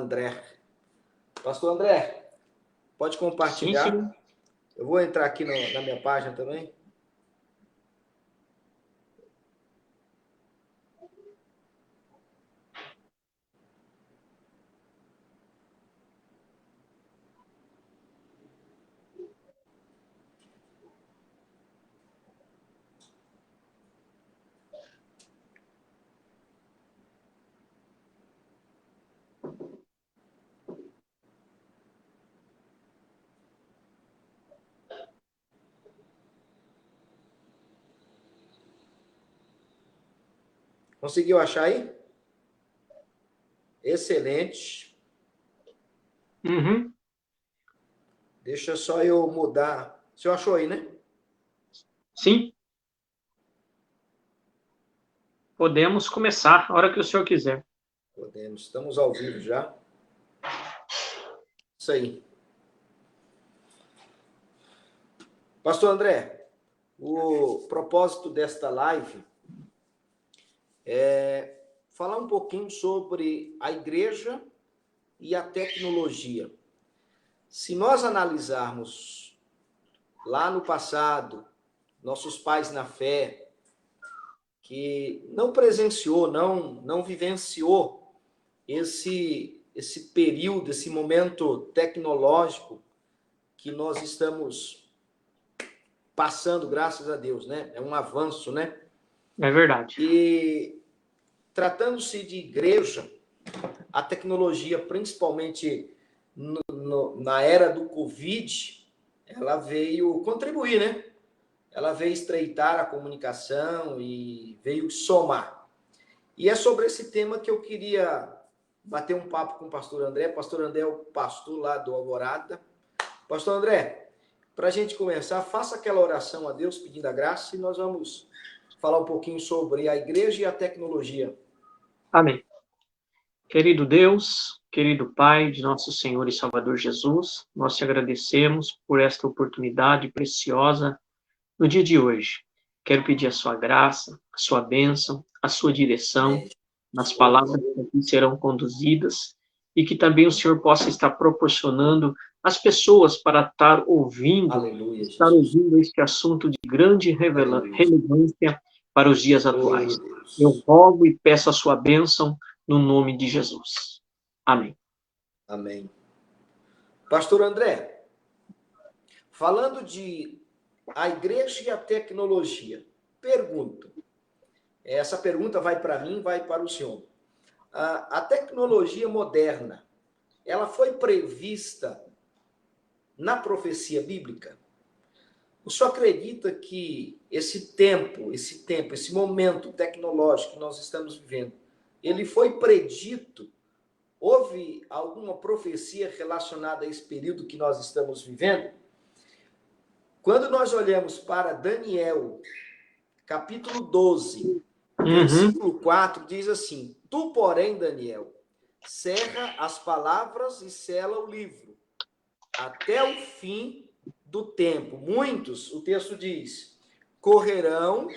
André. Pastor André, pode compartilhar? Sim. Eu vou entrar aqui na minha página também. Conseguiu achar aí? Excelente. Uhum. Deixa só eu mudar. O senhor achou aí, né? Sim. Podemos começar a hora que o senhor quiser. Podemos. Estamos ao vivo já. Isso aí. Pastor André, o propósito desta live é falar um pouquinho sobre a igreja e a tecnologia. Se nós analisarmos lá no passado, nossos pais na fé, que não presenciou, não vivenciou esse período, esse momento tecnológico que nós estamos passando, graças a Deus, né? É um avanço, né? É verdade. E tratando-se de igreja, a tecnologia, principalmente na era do Covid, ela veio contribuir, né? Ela veio estreitar a comunicação e veio somar. E é sobre esse tema que eu queria bater um papo com o pastor André. Pastor André é o pastor lá do Alvorada. Pastor André, para a gente começar, faça aquela oração a Deus pedindo a graça e nós vamos falar um pouquinho sobre a igreja e a tecnologia. Amém. Querido Deus, querido Pai de nosso Senhor e Salvador Jesus, nós te agradecemos por esta oportunidade preciosa no dia de hoje. Quero pedir a sua graça, a sua bênção, a sua direção nas palavras que aqui serão conduzidas e que também o Senhor possa estar proporcionando às pessoas para estar ouvindo, Aleluia, este assunto de grande relevância para os dias atuais. Deus. Eu rogo e peço a sua bênção no nome de Jesus. Amém. Amém. Pastor André, falando de a igreja e a tecnologia, pergunto. Essa pergunta vai para mim, vai para o senhor. A tecnologia moderna, ela foi prevista na profecia bíblica? O senhor acredita que esse momento tecnológico que nós estamos vivendo, ele foi predito? Houve alguma profecia relacionada a esse período que nós estamos vivendo? Quando nós olhamos para Daniel, capítulo 12, versículo 4, diz assim: Tu, porém, Daniel, cerra as palavras e sela o livro, até o fim do tempo. Muitos, o texto diz, correrão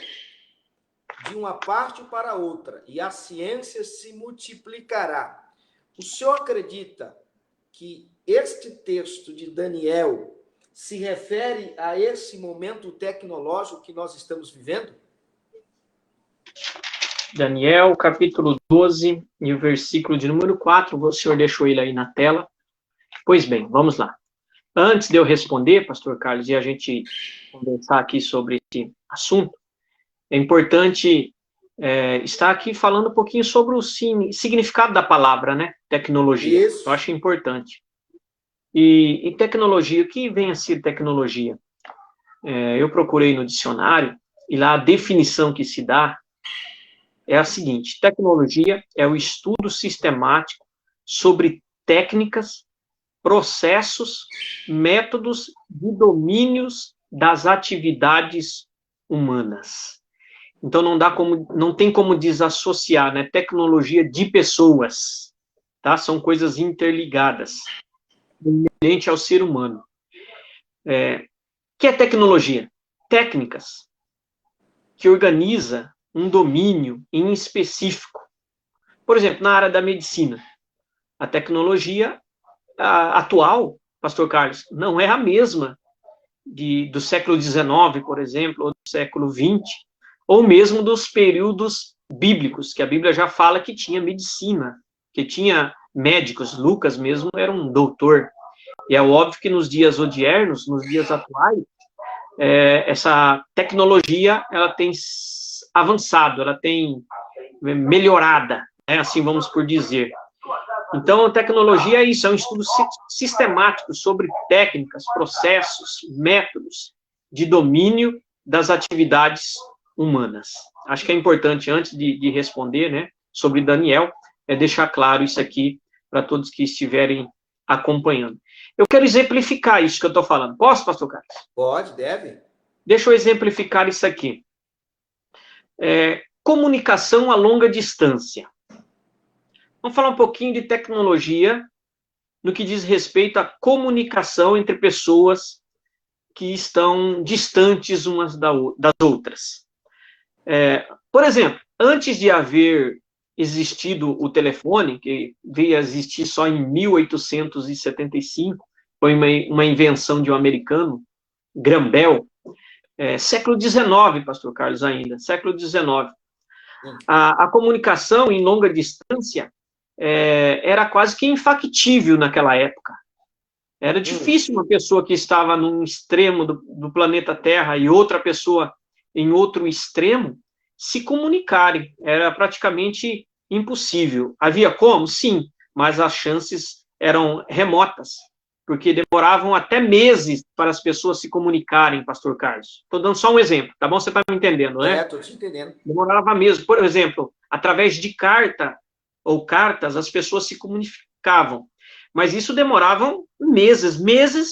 de uma parte para outra, e a ciência se multiplicará. O senhor acredita que este texto de Daniel se refere a esse momento tecnológico que nós estamos vivendo? Daniel, capítulo 12, e o versículo de número 4, o senhor deixou ele aí na tela. Pois bem, vamos lá. Antes de eu responder, pastor Carlos, e a gente conversar aqui sobre esse assunto, é importante estar aqui falando um pouquinho sobre o significado da palavra, né? Tecnologia. Isso. Eu acho importante. E tecnologia, o que vem a ser tecnologia? Eu procurei no dicionário, e lá a definição que se dá é a seguinte: tecnologia é o estudo sistemático sobre técnicas, processos, métodos e domínios das atividades humanas. Então não tem como desassociar, né, tecnologia de pessoas, tá? São coisas interligadas, inerente ao ser humano. Que é tecnologia? Técnicas que organiza um domínio em específico. Por exemplo, na área da medicina, A tecnologia atual, pastor Carlos, não é a mesma do século XIX, por exemplo, ou do século XX, ou mesmo dos períodos bíblicos, que a Bíblia já fala que tinha medicina, que tinha médicos. Lucas mesmo era um doutor. E é óbvio que nos dias odiernos, nos dias atuais, essa tecnologia ela tem avançado, ela tem melhorada, né, assim vamos por dizer. Então, a tecnologia é isso, é um estudo sistemático sobre técnicas, processos, métodos de domínio das atividades humanas. Acho que é importante, antes de responder, né, sobre Daniel, deixar claro isso aqui para todos que estiverem acompanhando. Eu quero exemplificar isso que eu estou falando. Posso, pastor Carlos? Pode, deve. Deixa eu exemplificar isso aqui. Comunicação a longa distância. Vamos falar um pouquinho de tecnologia no que diz respeito à comunicação entre pessoas que estão distantes umas das outras. Por exemplo, antes de haver existido o telefone, que veio a existir só em 1875, foi uma invenção de um americano, Graham Bell, século XIX, pastor Carlos, ainda, século XIX. A comunicação em longa distância era quase que infactível naquela época. Era difícil uma pessoa que estava num extremo do planeta Terra e outra pessoa em outro extremo se comunicarem. Era praticamente impossível. Havia como? Sim, mas as chances eram remotas, porque demoravam até meses para as pessoas se comunicarem, pastor Carlos. Estou dando só um exemplo, tá bom? Você está me entendendo, né? Estou te entendendo. Demorava mesmo. Por exemplo, através de carta ou cartas, as pessoas se comunicavam. Mas isso demorava meses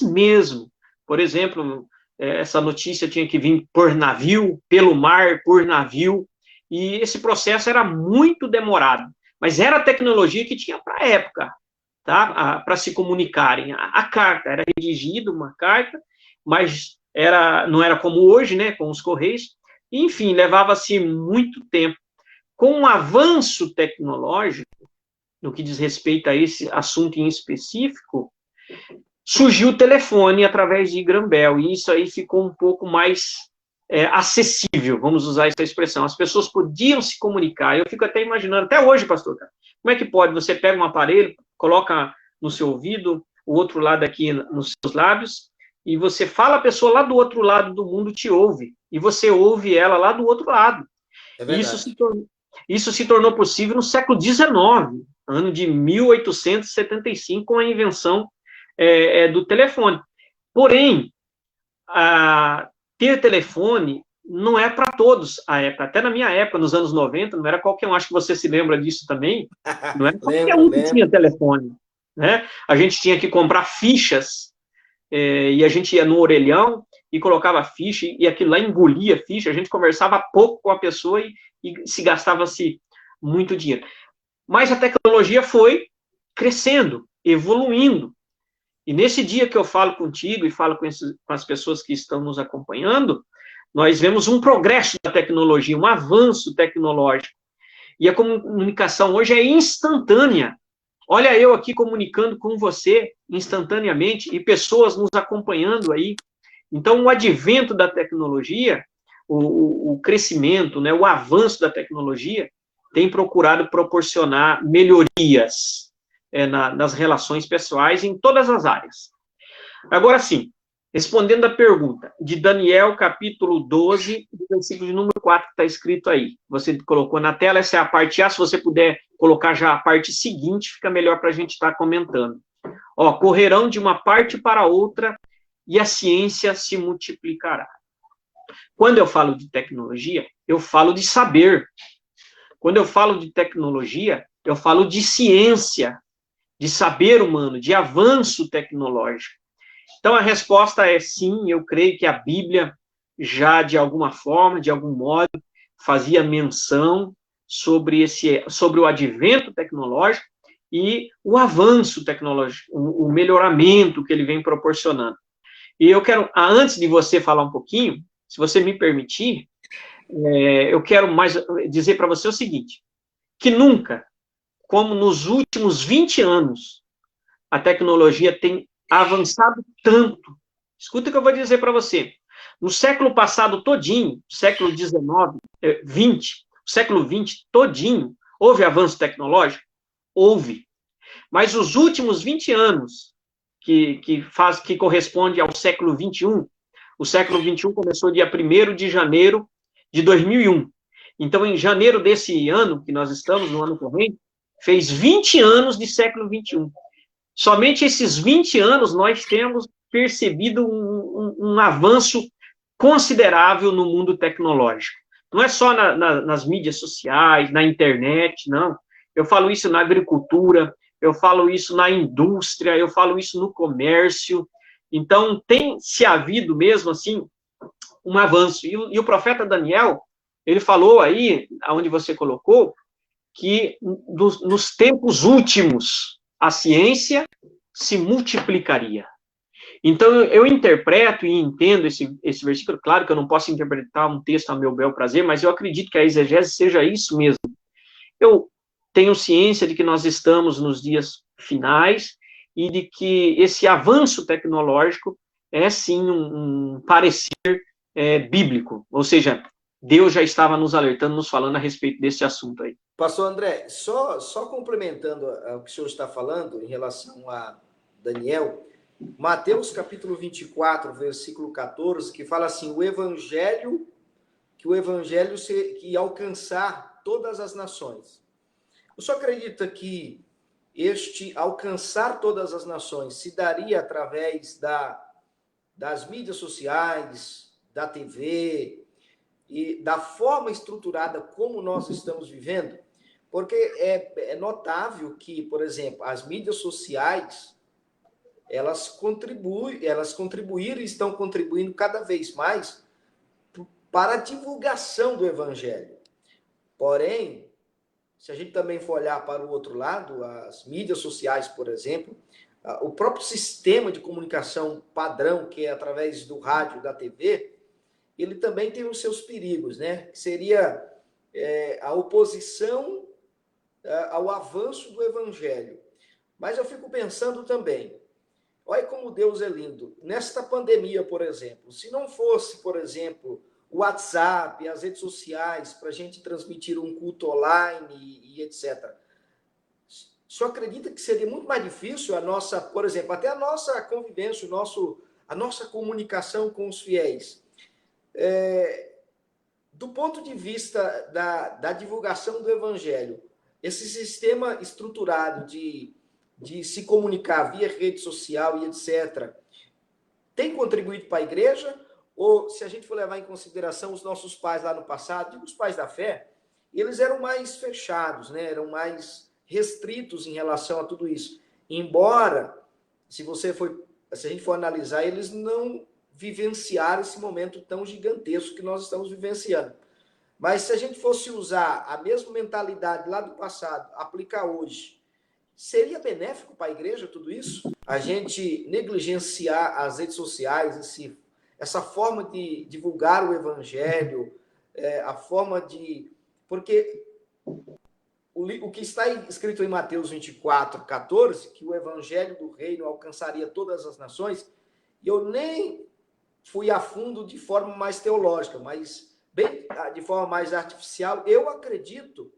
mesmo. Por exemplo, essa notícia tinha que vir por navio, pelo mar, por navio, e esse processo era muito demorado. Mas era a tecnologia que tinha para a época, tá? Para se comunicarem. A carta, era redigida uma carta, mas não era como hoje, né, com os correios. Enfim, levava-se muito tempo. Com o avanço tecnológico, no que diz respeito a esse assunto em específico, surgiu o telefone através de Graham Bell, e isso aí ficou um pouco mais acessível, vamos usar essa expressão. As pessoas podiam se comunicar. Eu fico até imaginando, até hoje, pastor, como é que pode? Você pega um aparelho, coloca no seu ouvido, o outro lado aqui nos seus lábios, e você fala, a pessoa lá do outro lado do mundo te ouve, e você ouve ela lá do outro lado. É verdade. Isso se tornou possível no século XIX, ano de 1875, com a invenção do telefone. Porém, ter telefone não é para todos a época. Até na minha época, nos anos 90, não era qualquer um, acho que você se lembra disso também, não era qualquer um que tinha telefone, né? A gente tinha que comprar fichas, e a gente ia no orelhão e colocava ficha, e aquilo lá engolia ficha, a gente conversava pouco com a pessoa e se gastava-se muito dinheiro. Mas a tecnologia foi crescendo, evoluindo. E nesse dia que eu falo contigo e falo com as pessoas que estão nos acompanhando, nós vemos um progresso da tecnologia, um avanço tecnológico. E a comunicação hoje é instantânea. Olha eu aqui comunicando com você instantaneamente e pessoas nos acompanhando aí. Então, o advento da tecnologia, o crescimento, né, o avanço da tecnologia, tem procurado proporcionar melhorias nas relações pessoais em todas as áreas. Agora sim, respondendo a pergunta de Daniel, capítulo 12, versículo de número 4, que está escrito aí. Você colocou na tela, essa é a parte A, se você puder colocar já a parte seguinte, fica melhor para a gente estar comentando. Correrão de uma parte para outra e a ciência se multiplicará. Quando eu falo de tecnologia, eu falo de saber. Quando eu falo de tecnologia, eu falo de ciência, de saber humano, de avanço tecnológico. Então, a resposta é sim, eu creio que a Bíblia já, de alguma forma, de algum modo, fazia menção sobre o advento tecnológico e o avanço tecnológico, o melhoramento que ele vem proporcionando. E eu quero, antes de você falar um pouquinho, se você me permitir, eu quero mais dizer para você o seguinte, que nunca como nos últimos 20 anos a tecnologia tem avançado tanto. Escuta o que eu vou dizer para você. No século passado todinho, século XIX, XX, o século XX todinho, houve avanço tecnológico? Houve. Mas os últimos 20 anos, que corresponde ao século XXI, o século XXI começou dia 1º de janeiro de 2001. Então, em janeiro desse ano, que nós estamos, no ano corrente, fez 20 anos de século XXI. Somente esses 20 anos nós temos percebido um avanço considerável no mundo tecnológico. Não é só nas mídias sociais, na internet, não. Eu falo isso na agricultura, eu falo isso na indústria, eu falo isso no comércio. Então, tem se havido mesmo, assim, um avanço. E o profeta Daniel, ele falou aí, onde você colocou, que nos tempos últimos, a ciência se multiplicaria. Então, eu interpreto e entendo esse versículo. Claro que eu não posso interpretar um texto a meu bel prazer, mas eu acredito que a exegese seja isso mesmo. Eu tenho ciência de que nós estamos nos dias finais e de que esse avanço tecnológico é, sim, um parecer bíblico. Ou seja, Deus já estava nos alertando, nos falando a respeito desse assunto aí. Pastor André, só complementando o que o senhor está falando em relação a Daniel, Mateus capítulo 24, versículo 14, que fala assim, que o evangelho que alcançar todas as nações. O senhor acredita que este alcançar todas as nações se daria através das mídias sociais, da TV e da forma estruturada como nós estamos vivendo? Porque é notável que, por exemplo, as mídias sociais, elas contribuíram e estão contribuindo cada vez mais para a divulgação do evangelho. Porém, se a gente também for olhar para o outro lado, as mídias sociais, por exemplo, o próprio sistema de comunicação padrão, que é através do rádio, da TV, ele também tem os seus perigos, né? Que seria a oposição ao avanço do evangelho. Mas eu fico pensando também, olha como Deus é lindo. Nesta pandemia, por exemplo, se não fosse, por exemplo, o WhatsApp, as redes sociais, para a gente transmitir um culto online e etc., o senhor acredita que seria muito mais difícil a nossa, por exemplo, até a nossa convivência, a nossa comunicação com os fiéis? Do ponto de vista da divulgação do evangelho, esse sistema estruturado de se comunicar via rede social e etc., tem contribuído para a igreja? Ou, se a gente for levar em consideração os nossos pais lá no passado, digo, os pais da fé, eles eram mais fechados, né? Eram mais restritos em relação a tudo isso. Embora, se a gente for analisar, eles não vivenciaram esse momento tão gigantesco que nós estamos vivenciando. Mas se a gente fosse usar a mesma mentalidade lá do passado, aplicar hoje, seria benéfico para a igreja tudo isso? A gente negligenciar as redes sociais, essa forma de divulgar o evangelho, a forma de... Porque o que está escrito em Mateus 24, 14, que o evangelho do reino alcançaria todas as nações, e eu nem fui a fundo de forma mais teológica, mas bem de forma mais artificial, eu acredito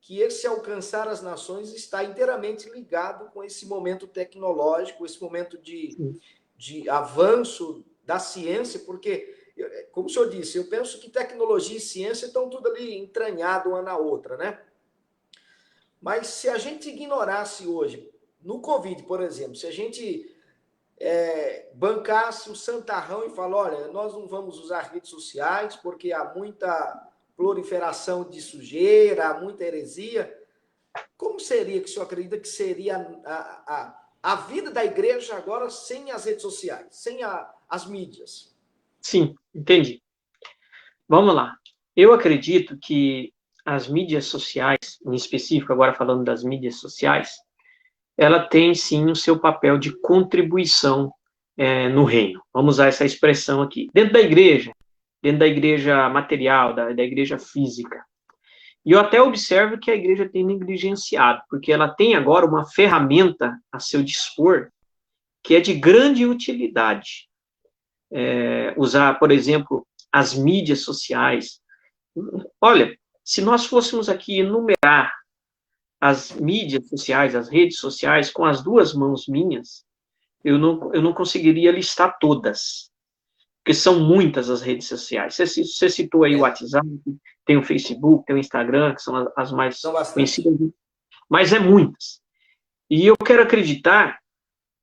que esse alcançar as nações está inteiramente ligado com esse momento tecnológico, esse momento de avanço da ciência, porque, como o senhor disse, eu penso que tecnologia e ciência estão tudo ali entranhado uma na outra, né? Mas se a gente ignorasse hoje, no Covid, por exemplo, se a gente bancasse o santarrão e falar, olha, nós não vamos usar redes sociais porque há muita proliferação de sujeira, há muita heresia, como seria que o senhor acredita que seria a vida da igreja agora sem as redes sociais, sem as mídias? Sim, entendi. Vamos lá. Eu acredito que as mídias sociais, em específico, agora falando das mídias sociais, ela tem, sim, o seu papel de contribuição no reino. Vamos usar essa expressão aqui. Dentro da igreja material, da igreja física. E eu até observo que a igreja tem negligenciado, porque ela tem agora uma ferramenta a seu dispor que é de grande utilidade. Usar, por exemplo, as mídias sociais. Olha, se nós fôssemos aqui enumerar as mídias sociais, as redes sociais, com as duas mãos minhas, eu não conseguiria listar todas, porque são muitas as redes sociais. Você citou aí o WhatsApp, tem o Facebook, tem o Instagram, que são as mais conhecidas, mas é muitas. E eu quero acreditar,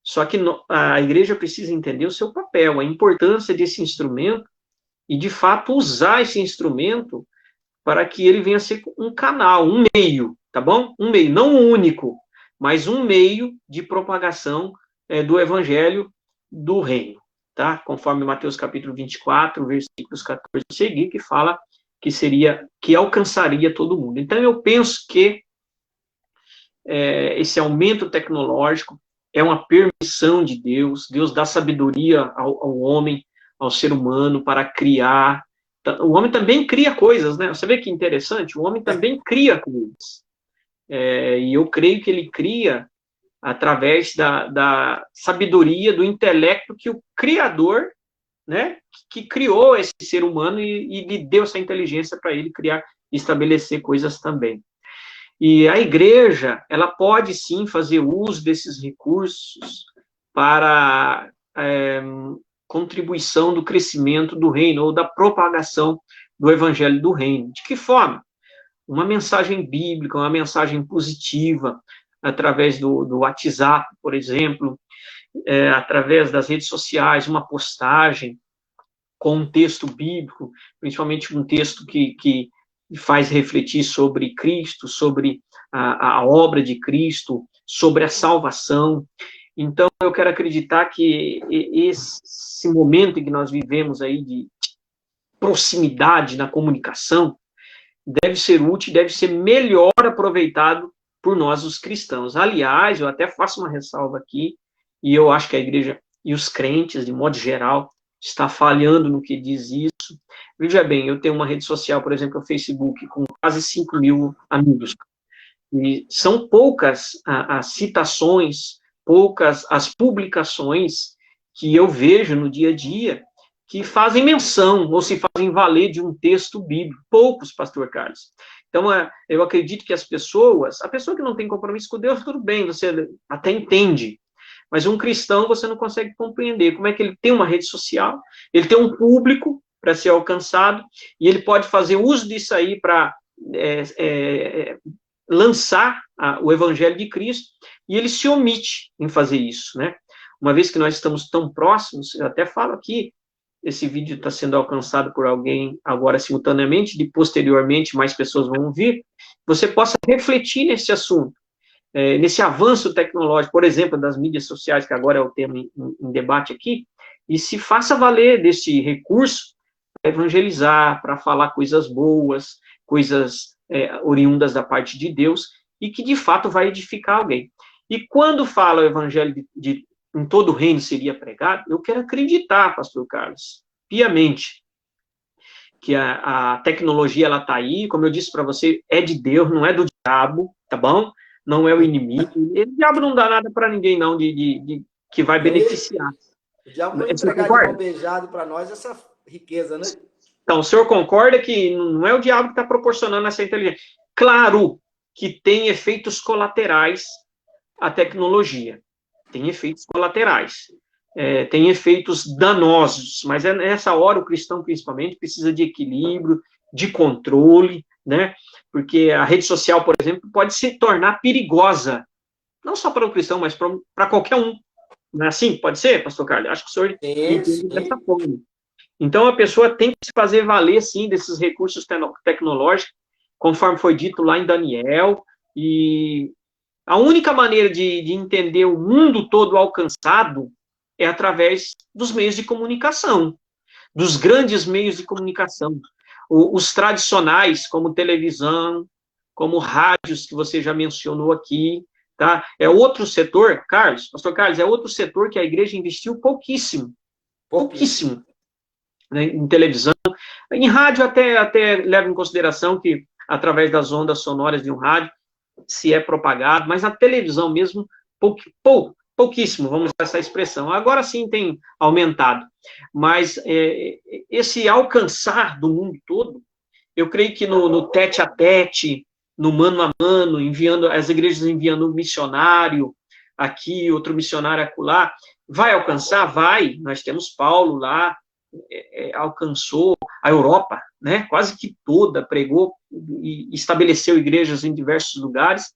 só que a igreja precisa entender o seu papel, a importância desse instrumento, e, de fato, usar esse instrumento para que ele venha a ser um canal, um meio, tá bom? Um meio, não um único, mas um meio de propagação do evangelho do reino, tá? Conforme Mateus capítulo 24, versículos 14 a seguir, que fala que alcançaria todo mundo. Então, eu penso que esse aumento tecnológico é uma permissão de Deus. Deus dá sabedoria ao homem, ao ser humano, para criar. O homem também cria coisas, né? Você vê que interessante? O homem também cria coisas. E eu creio que ele cria através da sabedoria, do intelecto que o Criador, né, que criou esse ser humano e lhe deu essa inteligência para ele criar e estabelecer coisas também. E a igreja, ela pode sim fazer uso desses recursos para contribuição do crescimento do reino ou da propagação do evangelho do reino. De que forma? Uma mensagem bíblica, uma mensagem positiva, através do WhatsApp, por exemplo, através das redes sociais, uma postagem com um texto bíblico, principalmente um texto que faz refletir sobre Cristo, sobre a obra de Cristo, sobre a salvação. Então, eu quero acreditar que esse momento em que nós vivemos aí de proximidade na comunicação deve ser útil, deve ser melhor aproveitado por nós, os cristãos. Aliás, eu até faço uma ressalva aqui, e eu acho que a igreja e os crentes, de modo geral, está falhando no que diz isso. Veja bem, eu tenho uma rede social, por exemplo, o Facebook, com quase 5 mil amigos. E são poucas as citações, poucas as publicações que eu vejo no dia a dia que fazem menção ou se fazem valer de um texto bíblico. Poucos, pastor Carlos. Então, eu acredito que a pessoa que não tem compromisso com Deus, tudo bem, você até entende. Mas um cristão, você não consegue compreender como é que ele tem uma rede social, ele tem um público para ser alcançado, e ele pode fazer uso disso aí para lançar o evangelho de Cristo, e ele se omite em fazer isso, né? Uma vez que nós estamos tão próximos, eu até falo aqui, esse vídeo está sendo alcançado por alguém agora simultaneamente, e posteriormente mais pessoas vão ouvir, você possa refletir nesse assunto, nesse avanço tecnológico, por exemplo, das mídias sociais, que agora é o tema em debate aqui, e se faça valer desse recurso para evangelizar, para falar coisas boas, coisas oriundas da parte de Deus, e que de fato vai edificar alguém. E quando fala o evangelho em todo o reino seria pregado, eu quero acreditar, pastor Carlos, piamente, que a tecnologia, ela está aí, como eu disse para você, é de Deus, não é do diabo, tá bom? Não é o inimigo. O diabo não dá nada para ninguém, não, que vai beneficiar. O diabo vai entregar de mão beijada para nós essa riqueza, né? Então, o senhor concorda que não é o diabo que está proporcionando essa inteligência? Claro que tem efeitos colaterais a tecnologia. Tem efeitos colaterais. Tem efeitos danosos. Mas nessa hora o cristão, principalmente, precisa de equilíbrio, de controle, né? Porque a rede social, por exemplo, pode se tornar perigosa. Não só para o cristão, mas para qualquer um. Não é assim? Pode ser, pastor Carlos? Acho que o senhor entende dessa forma. Então, a pessoa tem que se fazer valer, sim, desses recursos tecnológicos, conforme foi dito lá em Daniel, e a única maneira de entender o mundo todo alcançado é através dos meios de comunicação, dos grandes meios de comunicação. Os tradicionais, como televisão, como rádios, que você já mencionou aqui, tá? É outro setor, pastor Carlos, é outro setor que a igreja investiu pouquíssimo, né, em televisão. Em rádio até leva em consideração que através das ondas sonoras de um rádio, se é propagado, mas na televisão mesmo, pouquíssimo, vamos usar essa expressão. Agora sim tem aumentado, mas esse alcançar do mundo todo, eu creio que no tete a tete, no mano a mano, as igrejas enviando um missionário aqui, outro missionário acolá, vai alcançar? Vai. Nós temos Paulo lá, alcançou a Europa, né? Quase que toda, pregou e estabeleceu igrejas em diversos lugares,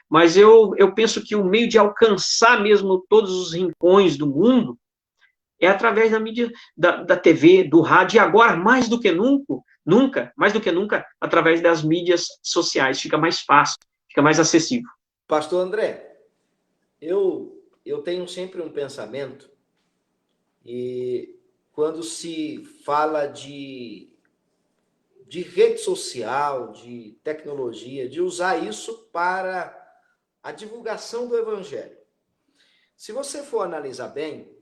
mas eu penso que o meio de alcançar mesmo todos os rincões do mundo é através da mídia, da TV, do rádio, e agora, mais do que nunca, através das mídias sociais. Fica mais fácil, fica mais acessível. Pastor André, eu tenho sempre um pensamento, e quando se fala de rede social, de tecnologia, de usar isso para a divulgação do evangelho. Se você for analisar bem,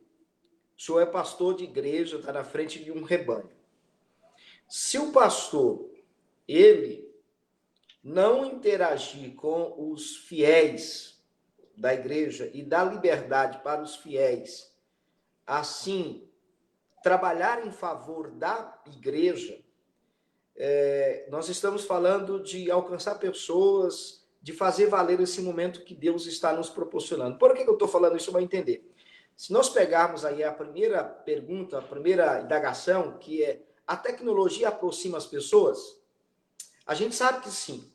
o senhor é pastor de igreja, está na frente de um rebanho. Se o pastor, ele não interagir com os fiéis da igreja e dar liberdade para os fiéis, assim, trabalhar em favor da igreja, nós estamos falando de alcançar pessoas, de fazer valer esse momento que Deus está nos proporcionando. Por que eu estou falando isso? Vai entender. Se nós pegarmos aí a primeira pergunta, a primeira indagação, que é: a tecnologia aproxima as pessoas? A gente sabe que sim.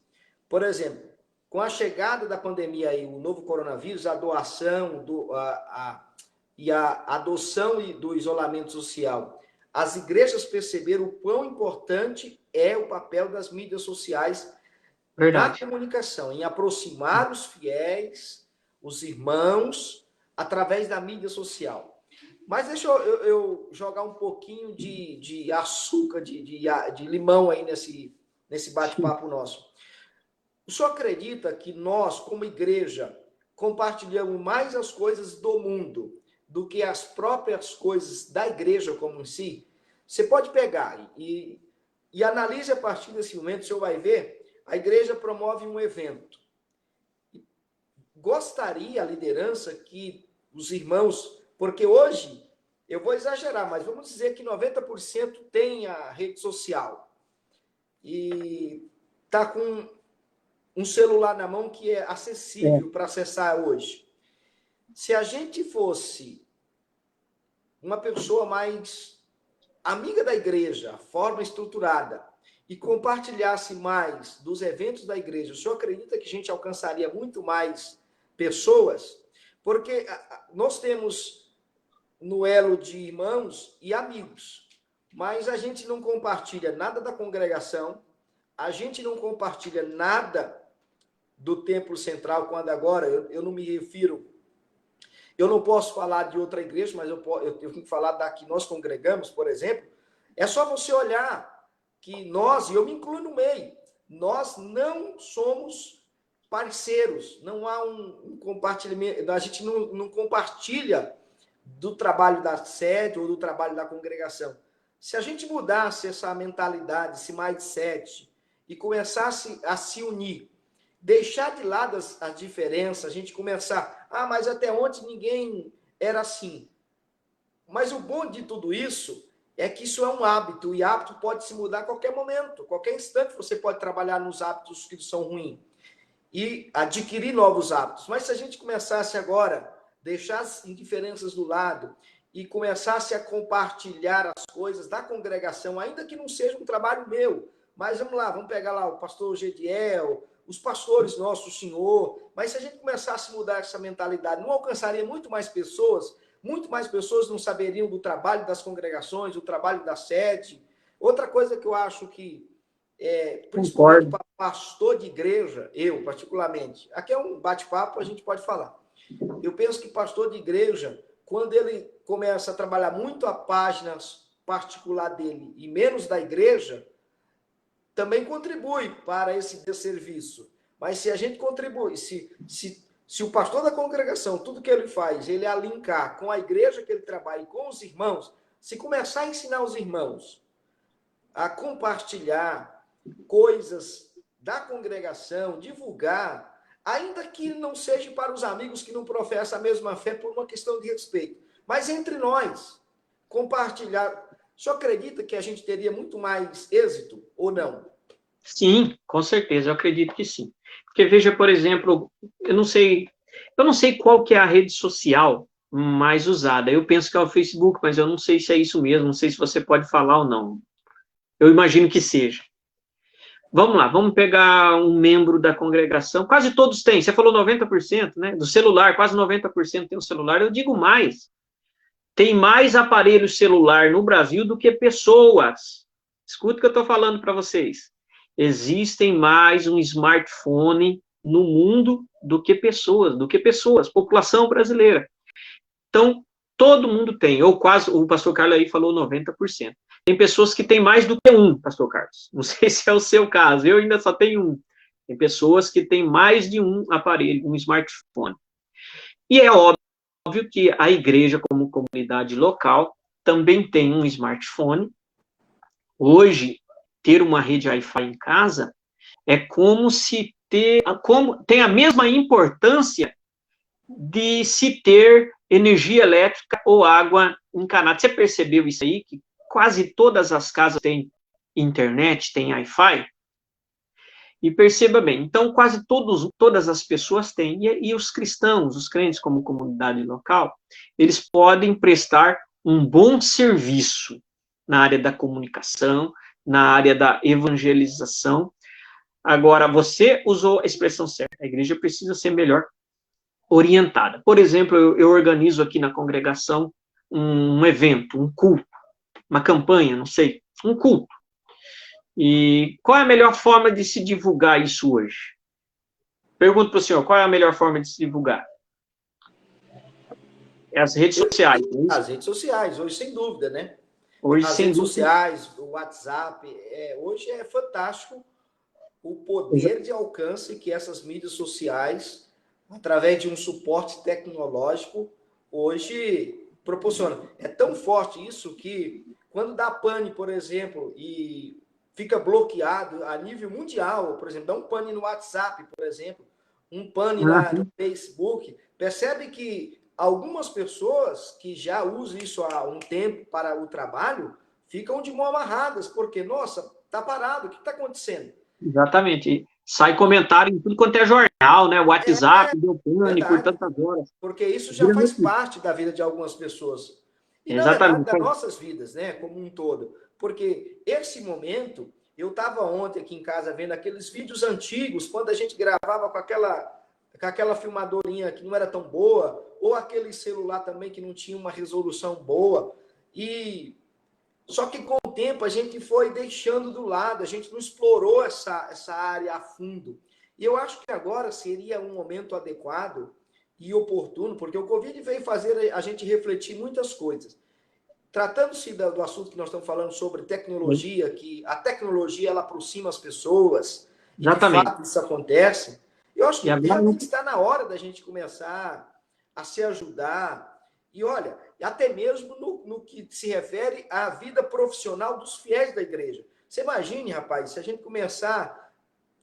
Por exemplo, com a chegada da pandemia aí, o novo coronavírus, a doação e a adoção do isolamento social, as igrejas perceberam o quão importante é o papel das mídias sociais na comunicação, em aproximar os fiéis, os irmãos, através da mídia social. Mas deixa eu jogar um pouquinho de açúcar, de limão aí nesse bate-papo nosso. O senhor acredita que nós, como igreja, compartilhamos mais as coisas do mundo do que as próprias coisas da igreja como em si? Você pode pegar e analise a partir desse momento, o senhor vai ver, a igreja promove um evento. Gostaria a liderança que os irmãos, porque hoje, eu vou exagerar, mas vamos dizer que 90% tem a rede social e está com um celular na mão que é acessível para acessar hoje. Se a gente fosse uma pessoa mais amiga da igreja, forma estruturada, e compartilhasse mais dos eventos da igreja, o senhor acredita que a gente alcançaria muito mais pessoas? Porque nós temos no elo de irmãos e amigos, mas a gente não compartilha nada da congregação, a gente não compartilha nada do templo central, quando agora, eu não me refiro, eu não posso falar de outra igreja, mas eu tenho que falar da que nós congregamos, por exemplo. É só você olhar que nós, e eu me incluo no meio, nós não somos parceiros, não há um compartilhamento, a gente não compartilha do trabalho da sede ou do trabalho da congregação. Se a gente mudasse essa mentalidade, esse mindset, e começasse a se unir, deixar de lado as diferenças, a gente começar, mas até ontem ninguém era assim. Mas o bom de tudo isso é que isso é um hábito, e hábito pode se mudar a qualquer momento, qualquer instante você pode trabalhar nos hábitos que são ruins e adquirir novos hábitos. Mas se a gente começasse agora, deixar as indiferenças do lado e começasse a compartilhar as coisas da congregação, ainda que não seja um trabalho meu, mas vamos lá, vamos pegar lá o pastor Gediel, os pastores nossos, o senhor, mas se a gente começasse a mudar essa mentalidade, não alcançaria muito mais pessoas não saberiam do trabalho das congregações, do trabalho da sede. Outra coisa que eu acho que, principalmente para pastor de igreja, eu particularmente, aqui é um bate-papo, a gente pode falar. Eu penso que pastor de igreja, quando ele começa a trabalhar muito a página particular dele e menos da igreja, também contribui para esse desserviço. Mas se a gente contribui, se o pastor da congregação, tudo que ele faz, ele alincar com a igreja que ele trabalha e com os irmãos, se começar a ensinar os irmãos a compartilhar coisas da congregação, divulgar, ainda que não seja para os amigos que não professam a mesma fé por uma questão de respeito, mas entre nós, compartilhar. O senhor acredita que a gente teria muito mais êxito ou não? Sim, com certeza, eu acredito que sim. Porque veja, por exemplo, eu não sei qual que é a rede social mais usada. Eu penso que é o Facebook, mas eu não sei se é isso mesmo, não sei se você pode falar ou não. Eu imagino que seja. Vamos lá, vamos pegar um membro da congregação, quase todos têm, você falou 90%, né? Do celular, quase 90% tem um celular, eu digo mais. Tem mais aparelho celular no Brasil do que pessoas. Escuta o que eu estou falando para vocês. Existem mais um smartphone no mundo do que pessoas, população brasileira. Então, todo mundo tem, ou quase, o pastor Carlos aí falou 90%. Tem pessoas que têm mais do que um, pastor Carlos. Não sei se é o seu caso, eu ainda só tenho um. Tem pessoas que têm mais de um aparelho, um smartphone. E é óbvio que a igreja, como comunidade local, também tem um smartphone. Hoje, ter uma rede Wi-Fi em casa é como se tem a mesma importância de se ter energia elétrica ou água encanada. Você percebeu isso aí? Que quase todas as casas têm internet, têm Wi-Fi? E perceba bem, então quase todas as pessoas têm, e os cristãos, os crentes como comunidade local, eles podem prestar um bom serviço na área da comunicação, na área da evangelização. Agora, você usou a expressão certa, a igreja precisa ser melhor orientada. Por exemplo, eu organizo aqui na congregação um evento, um culto, uma campanha, não sei, um culto. E qual é a melhor forma de se divulgar isso hoje? Pergunto para o senhor, qual é a melhor forma de se divulgar? É as redes sociais. As redes sociais, hoje sem dúvida, né? Hoje, as redes sociais, o WhatsApp, hoje é fantástico o poder de alcance que essas mídias sociais, através de um suporte tecnológico, hoje proporcionam. É tão forte isso que, quando dá pane, por exemplo, e fica bloqueado a nível mundial, por exemplo, dá um pane no WhatsApp, por exemplo, um pane no Facebook, percebe que algumas pessoas que já usam isso há um tempo para o trabalho ficam de mão amarradas, porque, nossa, tá parado, o que está acontecendo? Exatamente. Sai comentário em tudo quanto é jornal, né? WhatsApp, deu pane por tantas horas. Porque isso já faz parte da vida de algumas pessoas. E, na verdade, das nossas vidas, né? Como um todo. Porque esse momento, eu estava ontem aqui em casa vendo aqueles vídeos antigos, quando a gente gravava com aquela filmadorinha que não era tão boa, ou aquele celular também que não tinha uma resolução boa. E só que com o tempo a gente foi deixando do lado, a gente não explorou essa área a fundo. E eu acho que agora seria um momento adequado e oportuno, porque o Covid veio fazer a gente refletir muitas coisas. Tratando-se do assunto que nós estamos falando sobre tecnologia, que a tecnologia ela aproxima as pessoas, e de fato isso acontece, eu acho que realmente está na hora da gente começar a se ajudar. E olha, até mesmo no que se refere à vida profissional dos fiéis da igreja. Você imagine, rapaz, se a gente começar...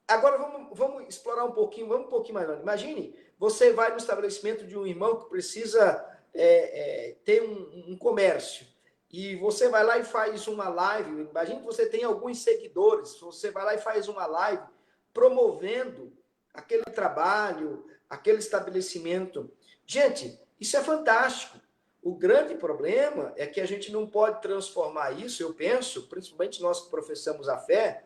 Agora vamos explorar um pouquinho, vamos um pouquinho mais longe. Imagine, você vai no estabelecimento de um irmão que precisa ter um comércio. E você vai lá e faz uma live. Imagine que você tem alguns seguidores. Você vai lá e faz uma live promovendo aquele trabalho, aquele estabelecimento. Gente, isso é fantástico. O grande problema é que a gente não pode transformar isso, eu penso, principalmente nós que professamos a fé,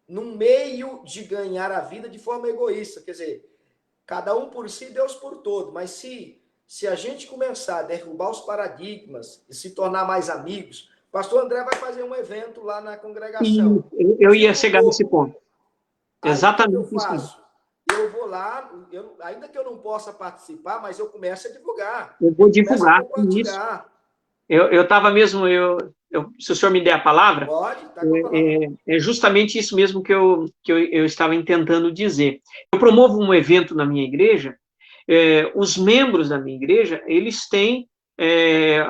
num meio de ganhar a vida de forma egoísta. Quer dizer, cada um por si, Deus por todo. Mas se a gente começar a derrubar os paradigmas e se tornar mais amigos, o pastor André vai fazer um evento lá na congregação. Eu ia chegar nesse ponto. Exatamente. O que eu faço? Eu vou lá, ainda que eu não possa participar, mas eu começo a divulgar. Eu vou divulgar isso. Eu estava mesmo, se o senhor me der a palavra, pode, tá com a palavra. É justamente isso mesmo que eu estava tentando dizer. Eu promovo um evento na minha igreja, os membros da minha igreja, eles têm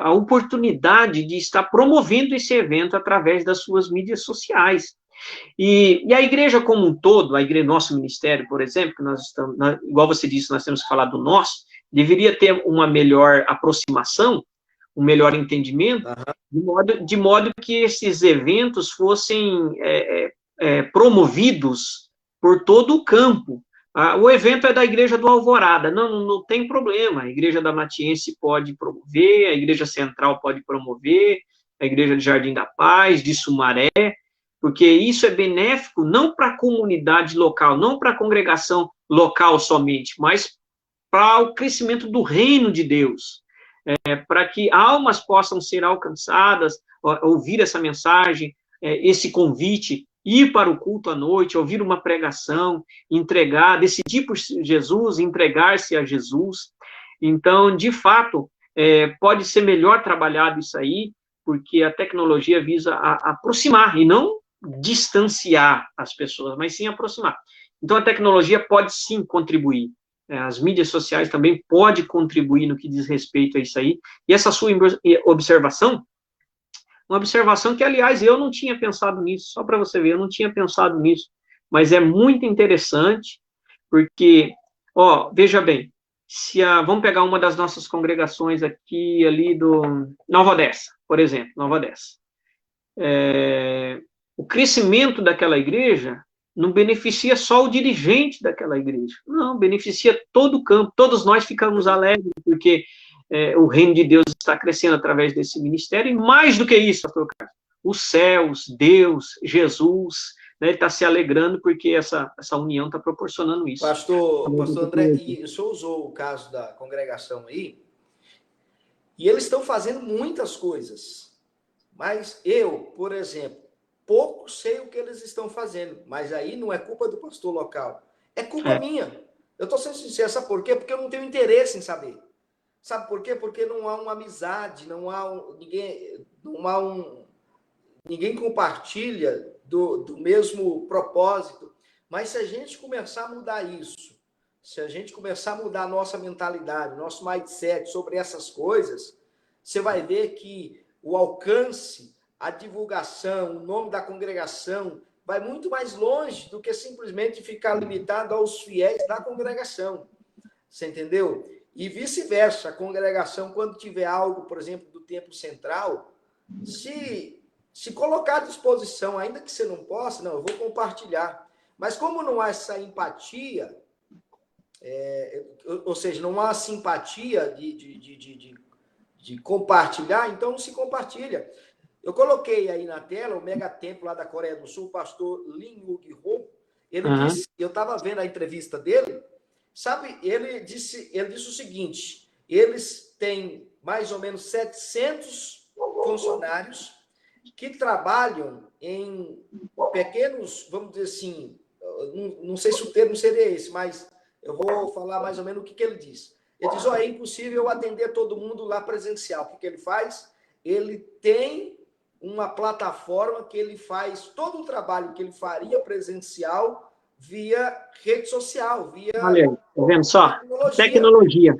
a oportunidade de estar promovendo esse evento através das suas mídias sociais. E a igreja como um todo, a igreja, nosso ministério, por exemplo, que nós estamos, igual você disse, nós temos que falar do nosso, deveria ter uma melhor aproximação, um melhor entendimento, de modo que esses eventos fossem promovidos por todo o campo. O evento é da Igreja do Alvorada, não tem problema, a Igreja da Matiense pode promover, a Igreja Central pode promover, a Igreja de Jardim da Paz, de Sumaré, porque isso é benéfico não para a comunidade local, não para a congregação local somente, mas para o crescimento do reino de Deus, para que almas possam ser alcançadas, ouvir essa mensagem, esse convite, ir para o culto à noite, ouvir uma pregação, entregar, decidir por Jesus, entregar-se a Jesus. Então, de fato, pode ser melhor trabalhado isso aí, porque a tecnologia visa aproximar e não distanciar as pessoas, mas sim aproximar. Então, a tecnologia pode sim contribuir. As mídias sociais também podem contribuir no que diz respeito a isso aí. E essa sua observação, uma observação que, aliás, eu não tinha pensado nisso, só para você ver, eu não tinha pensado nisso, mas é muito interessante, porque, veja bem, vamos pegar uma das nossas congregações aqui, ali do Nova Odessa, por exemplo, Nova Odessa. O crescimento daquela igreja não beneficia só o dirigente daquela igreja, não, beneficia todo o campo, todos nós ficamos alegres, porque o reino de Deus está crescendo através desse ministério, e mais do que isso, pastor Carlos, os céus, Deus, Jesus, né, ele está se alegrando porque essa união está proporcionando isso. Pastor André, e o senhor usou o caso da congregação aí, e eles estão fazendo muitas coisas, mas eu, por exemplo, pouco sei o que eles estão fazendo, mas aí não é culpa do pastor local, é culpa minha. Eu estou sendo sincero, sabe por quê? Porque eu não tenho interesse em saber. Sabe por quê? Porque não há uma amizade, ninguém compartilha do mesmo propósito. Mas se a gente começar a mudar isso, se a gente começar a mudar a nossa mentalidade, nosso mindset sobre essas coisas, você vai ver que o alcance, a divulgação, o nome da congregação vai muito mais longe do que simplesmente ficar limitado aos fiéis da congregação. Você entendeu? E vice-versa, a congregação, quando tiver algo, por exemplo, do templo central, se colocar à disposição, ainda que você não possa, não, eu vou compartilhar. Mas como não há essa empatia, ou seja, não há simpatia de compartilhar, então não se compartilha. Eu coloquei aí na tela o megatemplo lá da Coreia do Sul, o pastor Lim Uk-ho. Ele disse, eu estava vendo a entrevista dele, sabe, ele disse o seguinte, eles têm mais ou menos 700 funcionários que trabalham em pequenos, vamos dizer assim, não sei se o termo seria esse, mas eu vou falar mais ou menos o que ele diz. Ele diz, é impossível atender todo mundo lá presencial. O que ele faz? Ele tem uma plataforma que ele faz todo o trabalho que ele faria presencial via rede social, via... Olha, tá vendo só? Tecnologia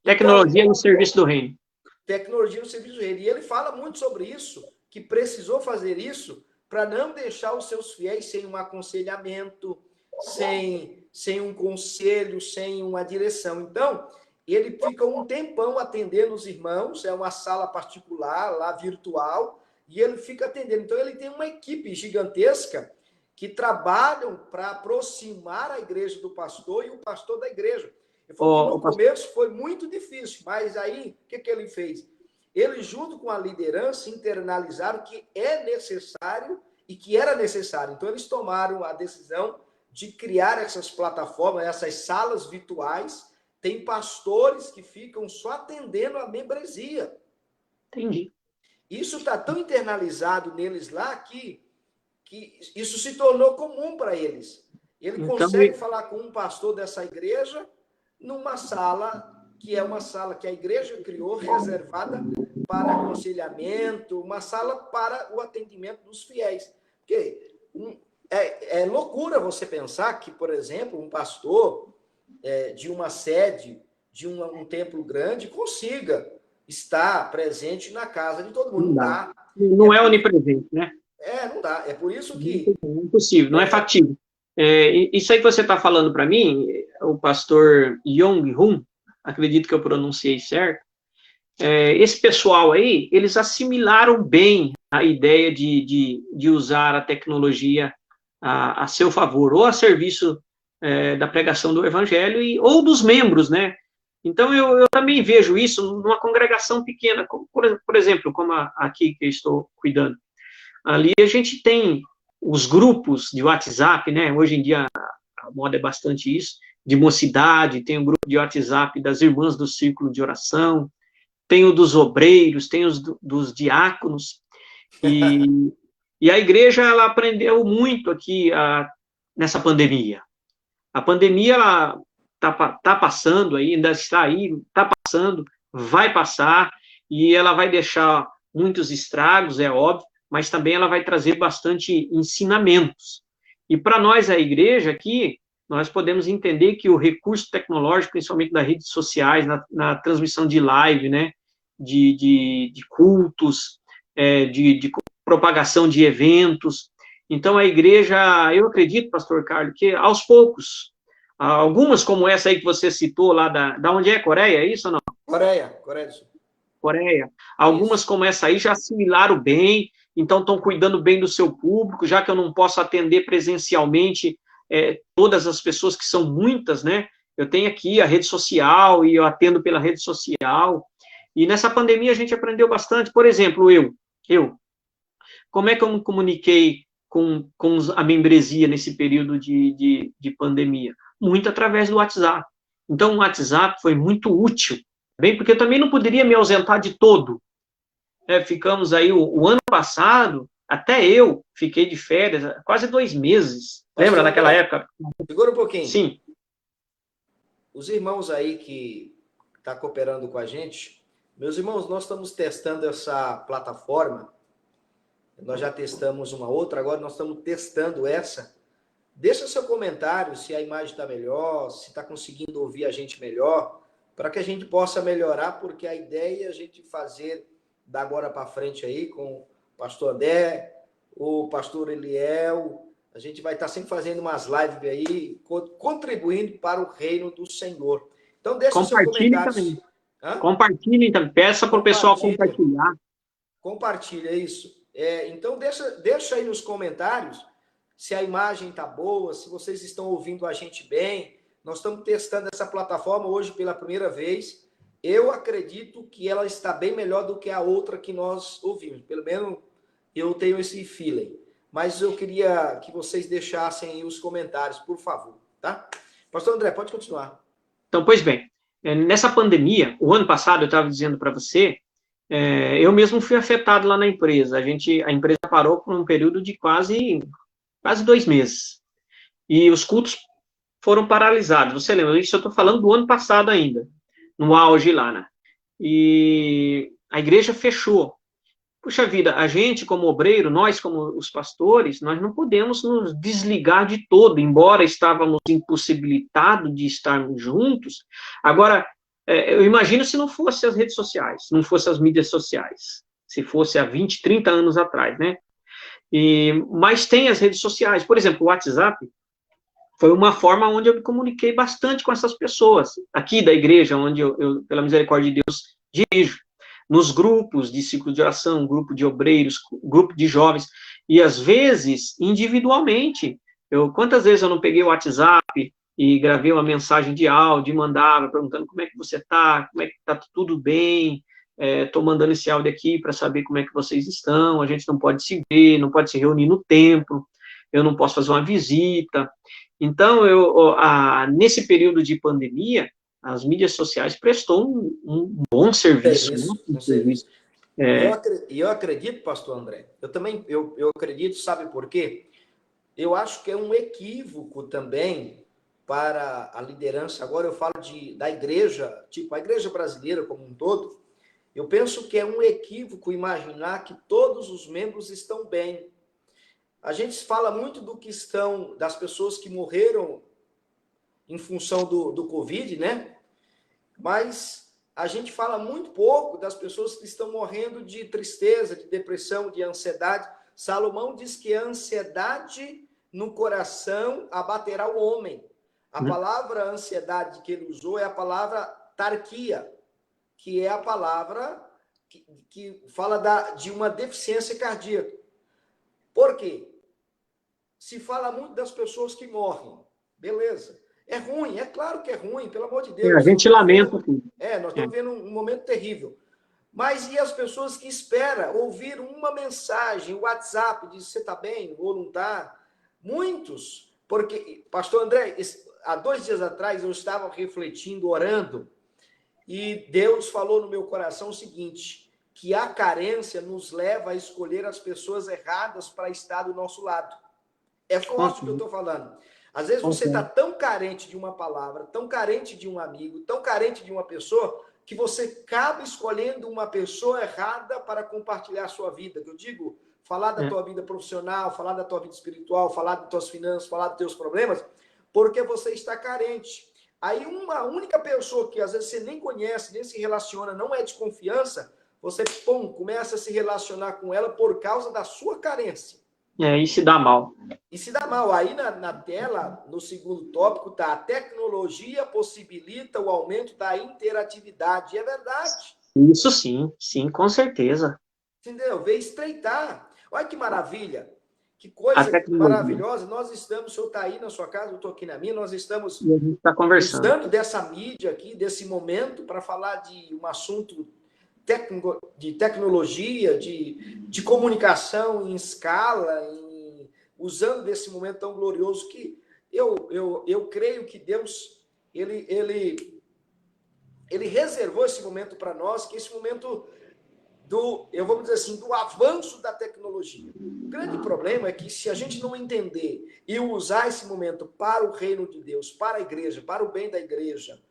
então, no serviço do reino. Tecnologia no serviço do reino. E ele fala muito sobre isso, que precisou fazer isso para não deixar os seus fiéis sem um aconselhamento, sem um conselho, sem uma direção. Então, ele fica um tempão atendendo os irmãos, é uma sala particular, lá virtual, e ele fica atendendo. Então, ele tem uma equipe gigantesca que trabalham para aproximar a igreja do pastor e o pastor da igreja. Ele falou que no começo foi muito difícil, mas aí, o que ele fez? Ele, junto com a liderança, internalizaram que é necessário e que era necessário. Então, eles tomaram a decisão de criar essas plataformas, essas salas virtuais. Tem pastores que ficam só atendendo a membresia. Entendi. Isso está tão internalizado neles lá que isso se tornou comum para eles. Ele consegue falar com um pastor dessa igreja numa sala que é uma sala que a igreja criou, reservada para aconselhamento, uma sala para o atendimento dos fiéis. Porque é loucura você pensar que, por exemplo, um pastor de uma sede, de um templo grande, consiga estar presente na casa de todo mundo. Não é onipresente, né? Não dá. É por isso que... Não é impossível, não é factível. Isso aí que você está falando para mim, o pastor Yong-Hun, acredito que eu pronunciei certo, esse pessoal aí, eles assimilaram bem a ideia de usar a tecnologia a seu favor, ou a serviço da pregação do evangelho, ou dos membros, né? Então, eu também vejo isso numa congregação pequena, por exemplo, como aqui que eu estou cuidando. Ali a gente tem os grupos de WhatsApp, né? Hoje em dia a moda é bastante isso, de mocidade, tem o grupo de WhatsApp das irmãs do círculo de oração, tem o dos obreiros, tem os dos diáconos, e a igreja, ela aprendeu muito aqui nessa pandemia. A pandemia, ela tá passando aí, ainda está aí, está passando, vai passar, e ela vai deixar muitos estragos, é óbvio, mas também ela vai trazer bastante ensinamentos. E para nós, a igreja aqui, nós podemos entender que o recurso tecnológico, principalmente das redes sociais, na transmissão de live, né, de cultos, de propagação de eventos. Então, a igreja, eu acredito, pastor Carlos, que aos poucos, algumas como essa aí que você citou, lá da onde é? Coreia, é isso ou não? Coreia do Sul. Coreia. Algumas como essa aí já assimilaram bem, então estão cuidando bem do seu público, já que eu não posso atender presencialmente todas as pessoas, que são muitas, né? Eu tenho aqui a rede social e eu atendo pela rede social. E nessa pandemia a gente aprendeu bastante. Por exemplo, como é que eu me comuniquei com a membresia nesse período de pandemia? Muito através do WhatsApp. Então, o WhatsApp foi muito útil, bem, porque eu também não poderia me ausentar de todo. Ficamos aí, o ano passado, até eu fiquei de férias, quase 2 meses. Lembra naquela época? Segura um pouquinho. Sim. Os irmãos aí que estão cooperando com a gente, meus irmãos, nós estamos testando essa plataforma. Nós já testamos uma outra, agora nós estamos testando essa. Deixa seu comentário se a imagem está melhor, se está conseguindo ouvir a gente melhor, para que a gente possa melhorar, porque a ideia é a gente fazer da agora para frente aí com o pastor André, o pastor Eliel. A gente vai estar sempre fazendo umas lives aí, contribuindo para o reino do Senhor. Então, deixa seu comentário. Também. Compartilhem também. Peça para o pessoal compartilhar. Compartilha isso. Então, deixa aí nos comentários se a imagem está boa, se vocês estão ouvindo a gente bem. Nós estamos testando essa plataforma hoje pela primeira vez. Eu acredito que ela está bem melhor do que a outra que nós ouvimos. Pelo menos eu tenho esse feeling. Mas eu queria que vocês deixassem aí os comentários, por favor, tá? Pastor André, pode continuar. Então, pois bem, nessa pandemia, o ano passado, eu estava dizendo para você, eu mesmo fui afetado lá na empresa. A empresa parou por um período de quase 2 meses. E os cultos foram paralisados. Você lembra? Isso eu estou falando do ano passado ainda, no auge lá, né? E a igreja fechou. Puxa vida, a gente como obreiro, nós como os pastores, nós não podemos nos desligar de todo, embora estávamos impossibilitados de estarmos juntos. Agora, eu imagino se não fosse as redes sociais, não fosse as mídias sociais, se fosse há 20, 30 anos atrás, né? Mas tem as redes sociais, por exemplo, o WhatsApp foi uma forma onde eu me comuniquei bastante com essas pessoas, aqui da igreja, onde eu pela misericórdia de Deus, dirijo. Nos grupos de ciclo de oração, grupo de obreiros, grupo de jovens, e às vezes, individualmente. Quantas vezes eu não peguei o WhatsApp e gravei uma mensagem de áudio e mandava, perguntando como é que você está, como é que está tudo bem, estou mandando esse áudio aqui para saber como é que vocês estão, a gente não pode se ver, não pode se reunir no templo, eu não posso fazer uma visita. Então, nesse período de pandemia, as mídias sociais prestou um bom serviço. Serviço. Eu acredito, pastor André, eu acredito, sabe por quê? Eu acho que é um equívoco também para a liderança, agora eu falo da igreja, tipo a igreja brasileira como um todo, eu penso que é um equívoco imaginar que todos os membros estão bem. A gente fala muito das pessoas que morreram em função do Covid, né? Mas a gente fala muito pouco das pessoas que estão morrendo de tristeza, de depressão, de ansiedade. Salomão diz que a ansiedade no coração abaterá o homem. A palavra ansiedade que ele usou é a palavra tarquia, que é a palavra que fala de uma deficiência cardíaca. Por quê? Se fala muito das pessoas que morrem. Beleza. É ruim, é claro que é ruim, pelo amor de Deus. A gente lamenta tudo. Nós estamos vendo um momento terrível. Mas e as pessoas que esperam ouvir uma mensagem, o WhatsApp, diz, você está bem ou não está? Muitos. Porque, pastor André, há 2 dias atrás eu estava refletindo, orando, e Deus falou no meu coração o seguinte, que a carência nos leva a escolher as pessoas erradas para estar do nosso lado. É forte o que eu estou falando. Às vezes você está tão carente de uma palavra, tão carente de um amigo, tão carente de uma pessoa, que você acaba escolhendo uma pessoa errada para compartilhar a sua vida. Eu digo, falar da tua vida profissional, falar da tua vida espiritual, falar das tuas finanças, falar dos teus problemas, porque você está carente. Aí uma única pessoa que às vezes você nem conhece, nem se relaciona, não é de confiança, você, começa a se relacionar com ela por causa da sua carência. E se dá mal. E se dá mal. Aí na tela, no segundo tópico, está a tecnologia possibilita o aumento da interatividade. É verdade. Isso sim, com certeza. Entendeu? Veio estreitar. Olha que maravilha. Que coisa maravilhosa. Nós estamos, o senhor está aí na sua casa, eu estou aqui na minha, nós estamos usando dessa mídia aqui, desse momento, para falar de um assunto de tecnologia, de comunicação em escala, usando desse momento tão glorioso que eu creio que Deus ele reservou esse momento para nós, que esse momento eu vou dizer assim, do avanço da tecnologia. O grande problema é que se a gente não entender e usar esse momento para o reino de Deus, para a igreja, para o bem da igreja,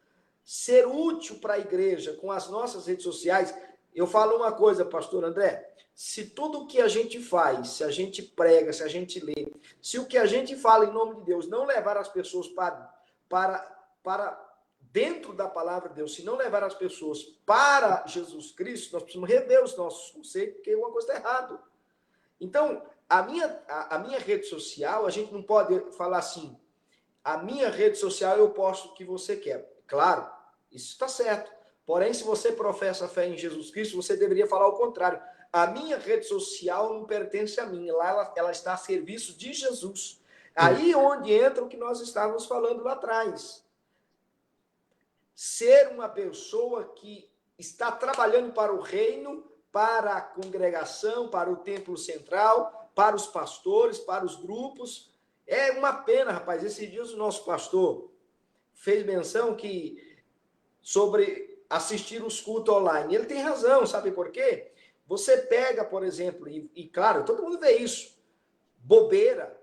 ser útil para a igreja com as nossas redes sociais. Eu falo uma coisa, pastor André, se tudo o que a gente faz, se a gente prega, se a gente lê, se o que a gente fala em nome de Deus não levar as pessoas para dentro da palavra de Deus, se não levar as pessoas para Jesus Cristo, nós precisamos rever os nossos conceitos, porque uma coisa está errada. Então, a minha rede social, a gente não pode falar assim, a minha rede social eu posto o que você quer. Claro, isso está certo. Porém, se você professa fé em Jesus Cristo, você deveria falar o contrário. A minha rede social não pertence a mim. Lá ela está a serviço de Jesus. Aí onde entra o que nós estávamos falando lá atrás. Ser uma pessoa que está trabalhando para o reino, para a congregação, para o templo central, para os pastores, para os grupos. É uma pena, rapaz. Esses dias o nosso pastor fez menção sobre assistir os cultos online. Ele tem razão, sabe por quê? Você pega, por exemplo, e claro, todo mundo vê isso, bobeira,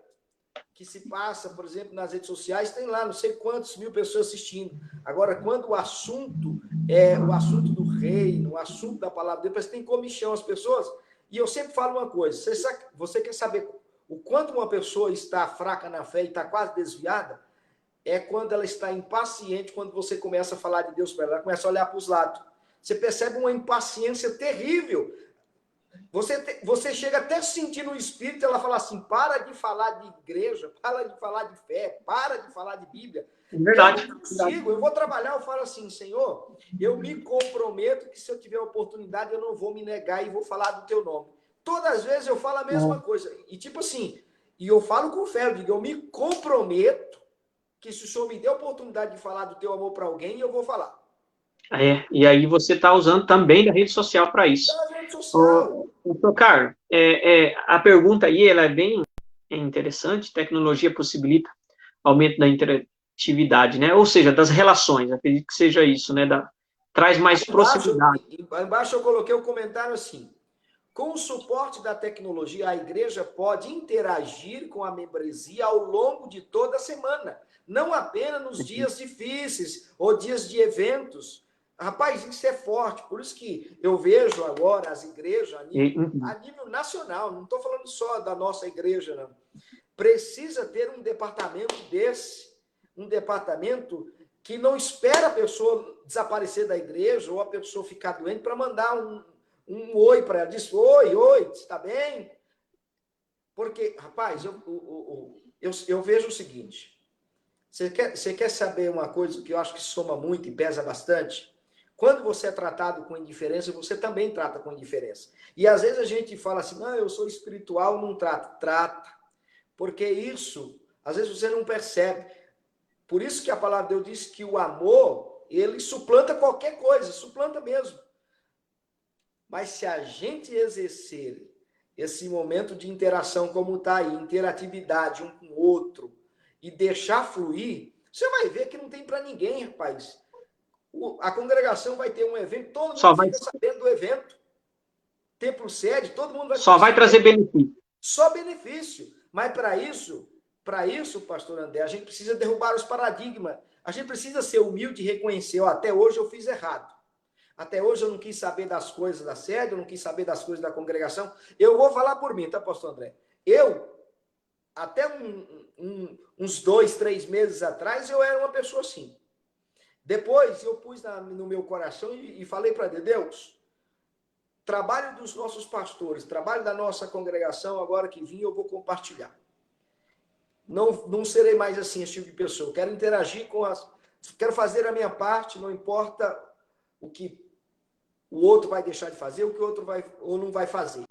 que se passa, por exemplo, nas redes sociais, tem lá não sei quantos mil pessoas assistindo. Agora, quando o assunto é o assunto do reino, o assunto da palavra de Deus, tem comichão as pessoas, e eu sempre falo uma coisa, você quer saber o quanto uma pessoa está fraca na fé e está quase desviada? É quando ela está impaciente, quando você começa a falar de Deus para ela começa a olhar para os lados. Você percebe uma impaciência terrível. Você chega até a sentir no espírito, ela fala assim, para de falar de igreja, para de falar de fé, para de falar de Bíblia. É verdade. Eu vou trabalhar, eu falo assim, Senhor, eu me comprometo que se eu tiver oportunidade, eu não vou me negar e vou falar do teu nome. Todas as vezes eu falo a mesma coisa. E tipo assim, e eu falo com fé, eu digo, eu me comprometo que se o Senhor me der a oportunidade de falar do teu amor para alguém, eu vou falar. E aí você está usando também da rede social para isso. Da rede social. Carlos, a pergunta aí ela é bem interessante. Tecnologia possibilita aumento da interatividade, né? Ou seja, das relações. Acredito que seja isso, né? Traz mais proximidade. Embaixo eu coloquei o comentário assim. Com o suporte da tecnologia, a igreja pode interagir com a membresia ao longo de toda a semana. Não apenas nos dias difíceis ou dias de eventos. Rapaz, isso é forte. Por isso que eu vejo agora as igrejas a nível nacional. Não estou falando só da nossa igreja, não. Precisa ter um departamento desse. Um departamento que não espera a pessoa desaparecer da igreja ou a pessoa ficar doente para mandar um oi para ela. Diz, oi, está bem? Porque, rapaz, eu vejo o seguinte, você quer saber uma coisa que eu acho que soma muito e pesa bastante? Quando você é tratado com indiferença, você também trata com indiferença. E às vezes a gente fala assim, não, eu sou espiritual, não trato. Trata. Porque isso, às vezes você não percebe. Por isso que a palavra de Deus diz que o amor, ele suplanta qualquer coisa, suplanta mesmo. Mas se a gente exercer esse momento de interação como está aí, interatividade um com o outro, e deixar fluir, você vai ver que não tem para ninguém, rapaz. A congregação vai ter um evento, todo mundo fica sabendo do evento. Templo sede, todo mundo vai só vai trazer benefício. Só benefício. Mas para isso, pastor André, a gente precisa derrubar os paradigmas. A gente precisa ser humilde e reconhecer, até hoje eu fiz errado. Até hoje eu não quis saber das coisas da sede, eu não quis saber das coisas da congregação. Eu vou falar por mim, tá, pastor André? Eu, até uns 2, 3 meses atrás, eu era uma pessoa assim. Depois eu pus no meu coração e falei para Deus, trabalho dos nossos pastores, trabalho da nossa congregação, agora que vim, eu vou compartilhar. Não serei mais assim, esse tipo de pessoa. Quero interagir quero fazer a minha parte, não importa o que o outro vai deixar de fazer, o que o outro vai ou não vai fazer.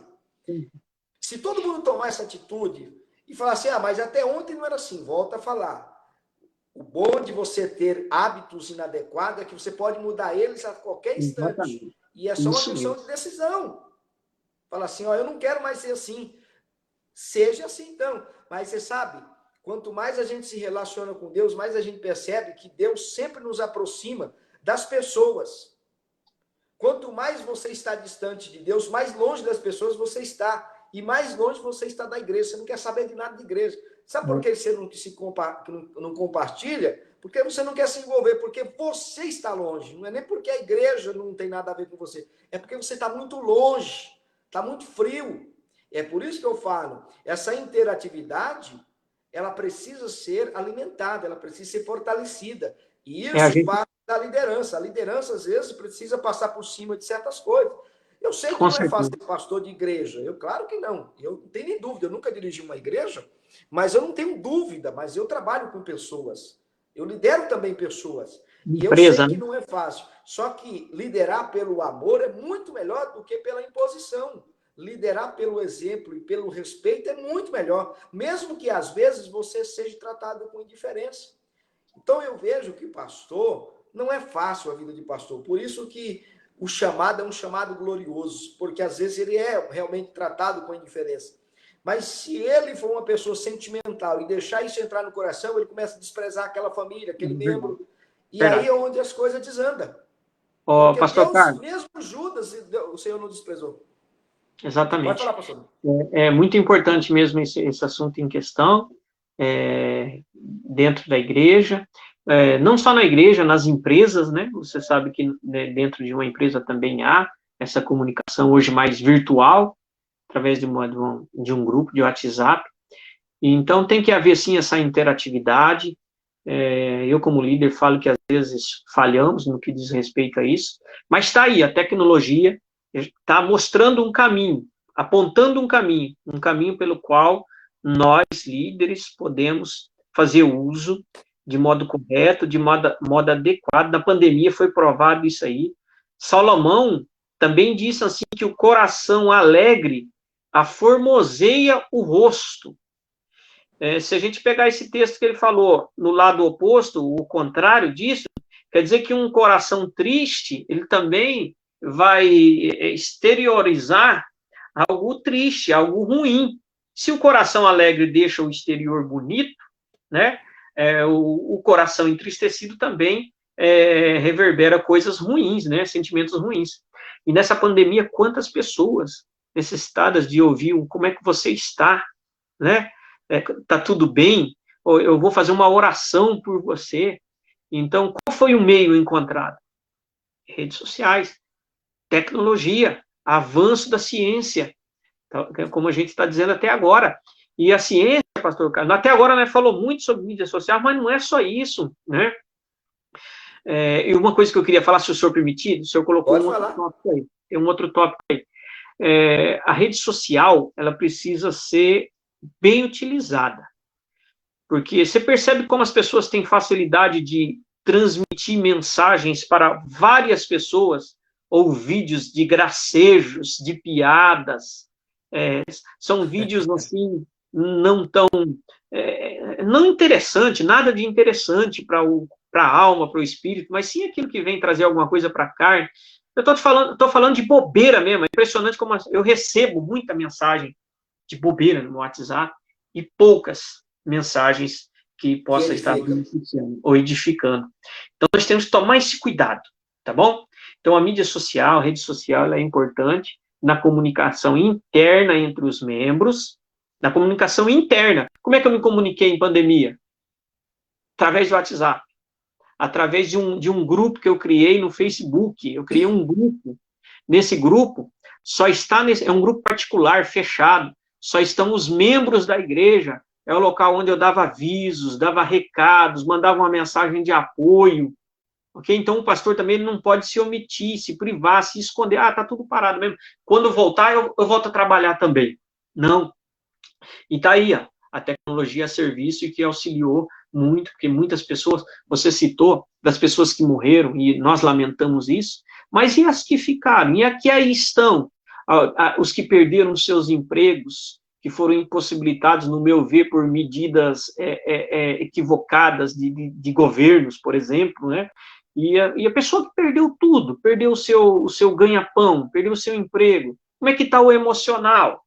Se todo mundo tomar essa atitude e falar assim, mas até ontem não era assim, volta a falar. O bom de você ter hábitos inadequados é que você pode mudar eles a qualquer instante. Exatamente. E é só uma questão de decisão. Fala assim, eu não quero mais ser assim. Seja assim, então. Mas você sabe, quanto mais a gente se relaciona com Deus, mais a gente percebe que Deus sempre nos aproxima das pessoas. Quanto mais você está distante de Deus, mais longe das pessoas você está. E mais longe você está da igreja. Você não quer saber de nada de igreja. Sabe por que você não compartilha? Porque você não quer se envolver, porque você está longe. Não é nem porque a igreja não tem nada a ver com você. É porque você está muito longe, está muito frio. É por isso que eu falo, essa interatividade, ela precisa ser alimentada, ela precisa ser fortalecida. E isso parte da liderança. A liderança, às vezes, precisa passar por cima de certas coisas. Eu sei que não é fácil ser pastor de igreja. Claro que não. Eu não tenho nem dúvida. Eu nunca dirigi uma igreja, mas eu não tenho dúvida. Mas eu trabalho com pessoas. Eu lidero também pessoas. E eu sei que não é fácil. Só que liderar pelo amor é muito melhor do que pela imposição. Liderar pelo exemplo e pelo respeito é muito melhor. Mesmo que, às vezes, você seja tratado com indiferença. Então, eu vejo que pastor, não é fácil a vida de pastor. Por isso que o chamado é um chamado glorioso, porque às vezes ele é realmente tratado com indiferença. Mas se ele for uma pessoa sentimental e deixar isso entrar no coração, ele começa a desprezar aquela família, aquele membro. E aí é onde as coisas desandam. Porque pastor Carlos, mesmo Judas, o Senhor não desprezou. Exatamente. Pode falar, pastor. É muito importante mesmo esse assunto em questão, dentro da igreja. Não só na igreja, nas empresas, né? Você sabe que dentro de uma empresa também há essa comunicação hoje mais virtual, através de um grupo de WhatsApp. Então, tem que haver, sim, essa interatividade. Eu, como líder, falo que às vezes falhamos no que diz respeito a isso, mas está aí, a tecnologia está mostrando um caminho, apontando um caminho pelo qual nós, líderes, podemos fazer uso de modo correto, de modo adequado. Na pandemia foi provado isso aí. Salomão também disse assim que o coração alegre aformoseia o rosto. Se a gente pegar esse texto que ele falou no lado oposto, o contrário disso, quer dizer que um coração triste, ele também vai exteriorizar algo triste, algo ruim. Se o coração alegre deixa o exterior bonito, né, o coração entristecido também reverbera coisas ruins, né, sentimentos ruins. E nessa pandemia, quantas pessoas necessitadas de ouvir como é que você está, né? Tá tudo bem? Ou eu vou fazer uma oração por você. Então, qual foi o meio encontrado? Redes sociais, tecnologia, avanço da ciência, como a gente está dizendo até agora. E a ciência, pastor Carlos, até agora, né, falou muito sobre mídia social, mas não é só isso, né? E uma coisa que eu queria falar, se o senhor permitir, o senhor colocou outro tópico aí. Tem um outro tópico aí. A rede social, ela precisa ser bem utilizada. Porque você percebe como as pessoas têm facilidade de transmitir mensagens para várias pessoas, ou vídeos de gracejos, de piadas. São vídeos, assim, não tão... não interessante, nada de interessante para a alma, para o espírito, mas sim aquilo que vem trazer alguma coisa para a carne. Eu estou falando de bobeira mesmo, é impressionante como eu recebo muita mensagem de bobeira no WhatsApp e poucas mensagens que possa estar beneficiando ou edificando. Então, nós temos que tomar esse cuidado, tá bom? Então, a mídia social, a rede social, ela é importante na comunicação interna entre os membros, na comunicação interna. Como é que eu me comuniquei em pandemia? Através do WhatsApp, através de um grupo que eu criei no Facebook. Eu criei um grupo. Nesse grupo, é um grupo particular, fechado, só estão os membros da igreja. É o local onde eu dava avisos, dava recados, mandava uma mensagem de apoio. Ok? Então, o pastor também não pode se omitir, se privar, se esconder. Ah, tá tudo parado mesmo. Quando voltar, eu volto a trabalhar também. Não. E tá aí, ó, a tecnologia a serviço e que auxiliou muito, porque muitas pessoas, você citou, das pessoas que morreram, e nós lamentamos isso, mas e as que ficaram? E aqui aí estão, os que perderam seus empregos, que foram impossibilitados, no meu ver, por medidas equivocadas de governos, por exemplo, né? E a pessoa que perdeu tudo, perdeu o seu ganha-pão, perdeu o seu emprego, como é que está o emocional?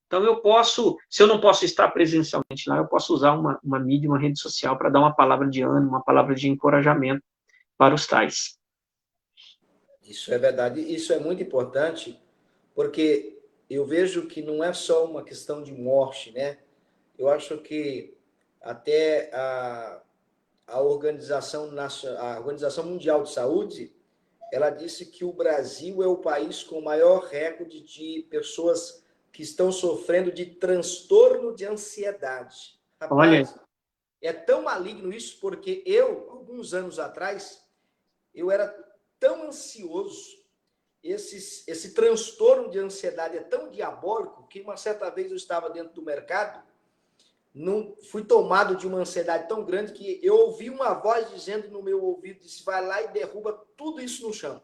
Então, se eu não posso estar presencialmente lá, eu posso usar uma mídia, uma rede social para dar uma palavra de ânimo, uma palavra de encorajamento para os tais. Isso é verdade, isso é muito importante, porque eu vejo que não é só uma questão de morte, né? Eu acho que até a Organização Mundial de Saúde, ela disse que o Brasil é o país com o maior recorde de pessoas que estão sofrendo de transtorno de ansiedade. Rapaz, olha, é tão maligno isso, porque alguns anos atrás, eu era tão ansioso, esse transtorno de ansiedade é tão diabólico, que uma certa vez eu estava dentro do mercado, fui tomado de uma ansiedade tão grande que eu ouvi uma voz dizendo no meu ouvido, disse, vai lá e derruba tudo isso no chão.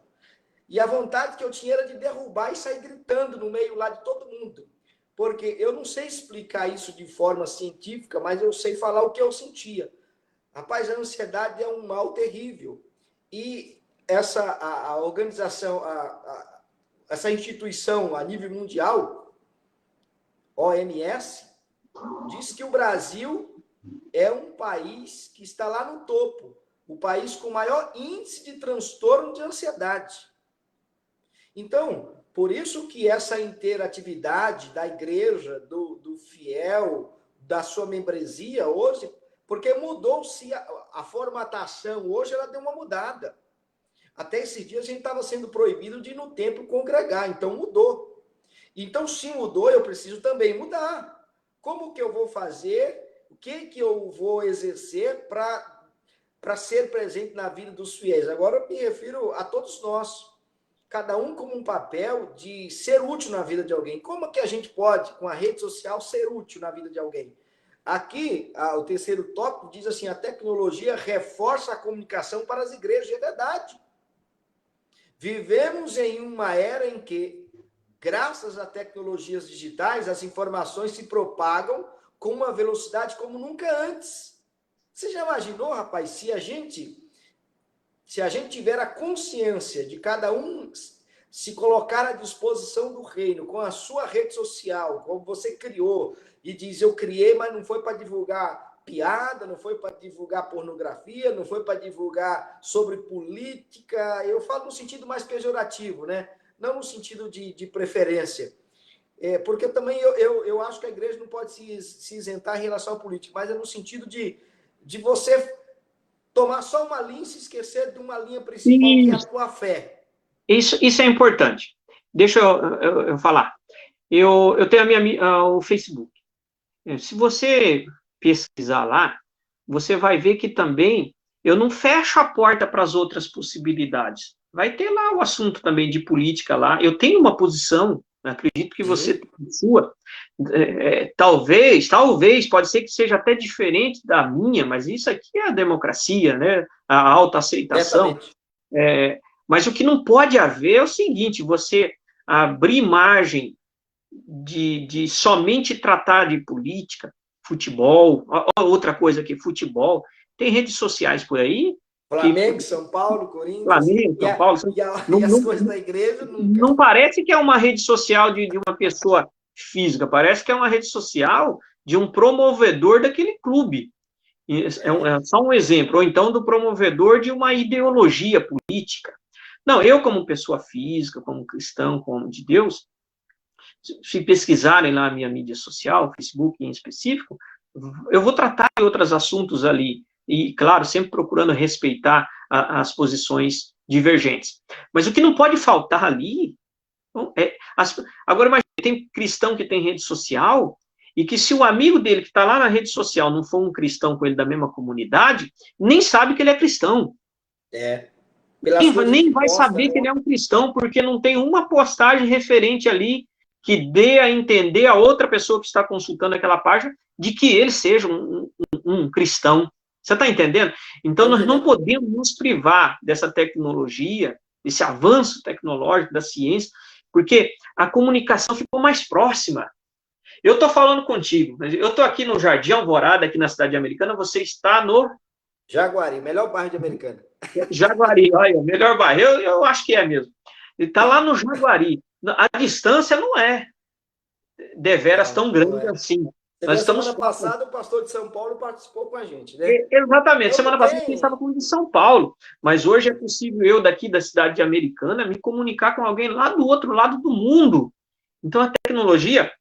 E a vontade que eu tinha era de derrubar e sair gritando no meio lá de todo mundo. Porque eu não sei explicar isso de forma científica, mas eu sei falar o que eu sentia. Rapaz, a ansiedade é um mal terrível. E a organização, essa instituição a nível mundial, OMS, diz que o Brasil é um país que está lá no topo, o país com maior índice de transtorno de ansiedade. Então, por isso que essa interatividade da igreja, do fiel, da sua membresia hoje, porque mudou-se a formatação, hoje ela deu uma mudada. Até esses dias a gente estava sendo proibido de ir no templo congregar, então mudou. Então, se mudou, eu preciso também mudar. Como que eu vou fazer? O que eu vou exercer para ser presente na vida dos fiéis? Agora eu me refiro a todos nós. Cada um com um papel de ser útil na vida de alguém. Como que a gente pode, com a rede social, ser útil na vida de alguém? Aqui, o terceiro tópico diz assim, a tecnologia reforça a comunicação para as igrejas. É verdade. Vivemos em uma era em que, graças a tecnologias digitais, as informações se propagam com uma velocidade como nunca antes. Você já imaginou, rapaz, se a gente tiver a consciência de cada um se colocar à disposição do reino, com a sua rede social, como você criou, e diz, eu criei, mas não foi para divulgar piada, não foi para divulgar pornografia, não foi para divulgar sobre política, eu falo no sentido mais pejorativo, né? Não no sentido de preferência. Porque também eu acho que a igreja não pode se isentar em relação à política, mas é no sentido de você tomar só uma linha e se esquecer de uma linha principal, que é a tua fé. Isso é importante. Deixa eu falar. Eu tenho o Facebook. Se você pesquisar lá, você vai ver que também eu não fecho a porta para as outras possibilidades. Vai ter lá o assunto também de política lá. Eu tenho uma posição Eu acredito que você tem a sua. Talvez, pode ser que seja até diferente da minha, mas isso aqui é a democracia, né? A autoaceitação. Mas o que não pode haver é o seguinte, você abrir margem de somente tratar de política, futebol, outra coisa aqui, futebol. Tem redes sociais por aí. Flamengo, São Paulo, Corinthians. Flamengo, São Paulo. E as coisas da igreja nunca. Não parece que é uma rede social de uma pessoa física, parece que é uma rede social de um promovedor daquele clube. É só um exemplo. Ou então do promovedor de uma ideologia política. Não, eu como pessoa física, como cristão, como de Deus, se pesquisarem lá a minha mídia social, Facebook em específico, eu vou tratar de outros assuntos ali, e, claro, sempre procurando respeitar as posições divergentes. Mas o que não pode faltar ali, agora imagine, tem cristão que tem rede social, e que se o amigo dele que está lá na rede social não for um cristão com ele da mesma comunidade, nem sabe que ele é cristão. Nem vai saber que ele é um cristão, porque não tem uma postagem referente ali que dê a entender a outra pessoa que está consultando aquela página de que ele seja um cristão. Você está entendendo? Então, nós não podemos nos privar dessa tecnologia, desse avanço tecnológico da ciência, porque a comunicação ficou mais próxima. Eu estou falando contigo, eu estou aqui no Jardim Alvorada, aqui na cidade americana, você está no... Jaguari, melhor bairro de Americana. Jaguari, olha, melhor bairro, eu acho que é mesmo. Ele está lá no Jaguari. A distância não é deveras tão grande assim. Nós semana passada, o pastor de São Paulo participou com a gente, né? Exatamente. Semana passada ele estava com o de São Paulo, mas hoje é possível eu, daqui da cidade de Americana, me comunicar com alguém lá do outro lado do mundo. Então, a tecnologia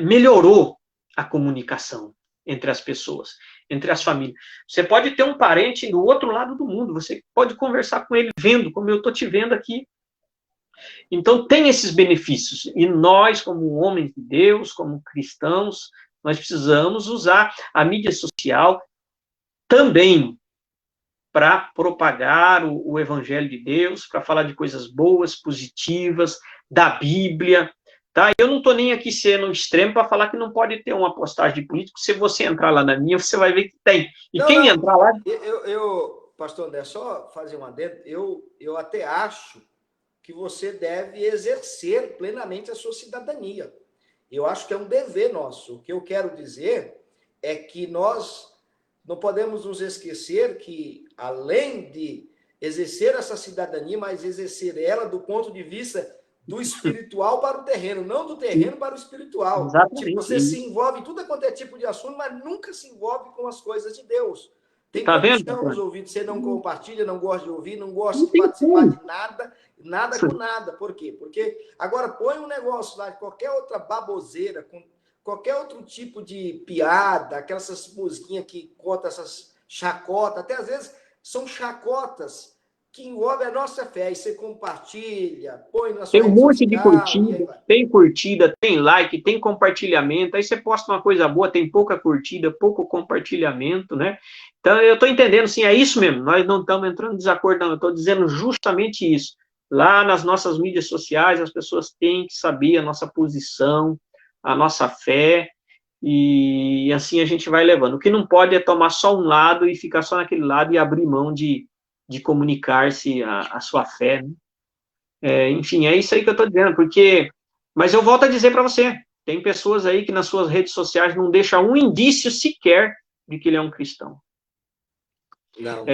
melhorou a comunicação entre as pessoas, entre as famílias. Você pode ter um parente do outro lado do mundo, você pode conversar com ele vendo, como eu estou te vendo aqui. Então, tem esses benefícios. E nós, como homens de Deus, como cristãos, nós precisamos usar a mídia social também para propagar o evangelho de Deus, para falar de coisas boas, positivas, da Bíblia. Tá? Eu não estou nem aqui sendo extremo para falar que não pode ter uma postagem de político. Se você entrar lá na minha, você vai ver que tem. E quem entrar lá... Pastor André, só fazer um adendo. Eu até acho que você deve exercer plenamente a sua cidadania. Eu acho que é um dever nosso. O que eu quero dizer é que nós não podemos nos esquecer que, além de exercer essa cidadania, mas exercer ela do ponto de vista do espiritual para o terreno, não do terreno para o espiritual. Exatamente. Tipo, você se envolve em tudo quanto é tipo de assunto, mas nunca se envolve com as coisas de Deus. Tem coisas que nos ouvidos, você não compartilha, não gosta de ouvir, não gosta de participar de nada com nada. Por quê? Porque agora põe um negócio lá, qualquer outra baboseira, com qualquer outro tipo de piada, aquelas musiquinhas que contam essas chacotas, até às vezes são chacotas que envolvem a nossa fé, aí você compartilha, põe na sua rede social. Tem um monte de curtida, tem like, tem compartilhamento, aí você posta uma coisa boa, tem pouca curtida, pouco compartilhamento, né? Então, eu estou entendendo, sim, é isso mesmo, nós não estamos entrando em desacordo, não, eu estou dizendo justamente isso. Lá nas nossas mídias sociais, as pessoas têm que saber a nossa posição, a nossa fé, e assim a gente vai levando. O que não pode é tomar só um lado e ficar só naquele lado e abrir mão de comunicar-se a sua fé, né? Enfim, é isso aí que eu estou dizendo, porque... Mas eu volto a dizer para você, tem pessoas aí que nas suas redes sociais não deixam um indício sequer de que ele é um cristão. Não,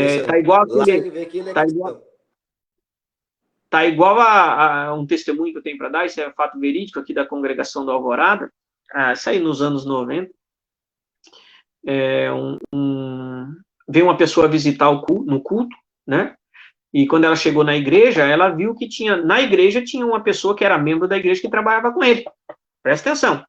tá igual a um testemunho que eu tenho para dar, isso é fato verídico aqui da congregação do Alvorada, isso aí nos anos 90, veio uma pessoa visitar no culto, né? E quando ela chegou na igreja, ela viu que na igreja tinha uma pessoa que era membro da igreja que trabalhava com ele. Presta atenção.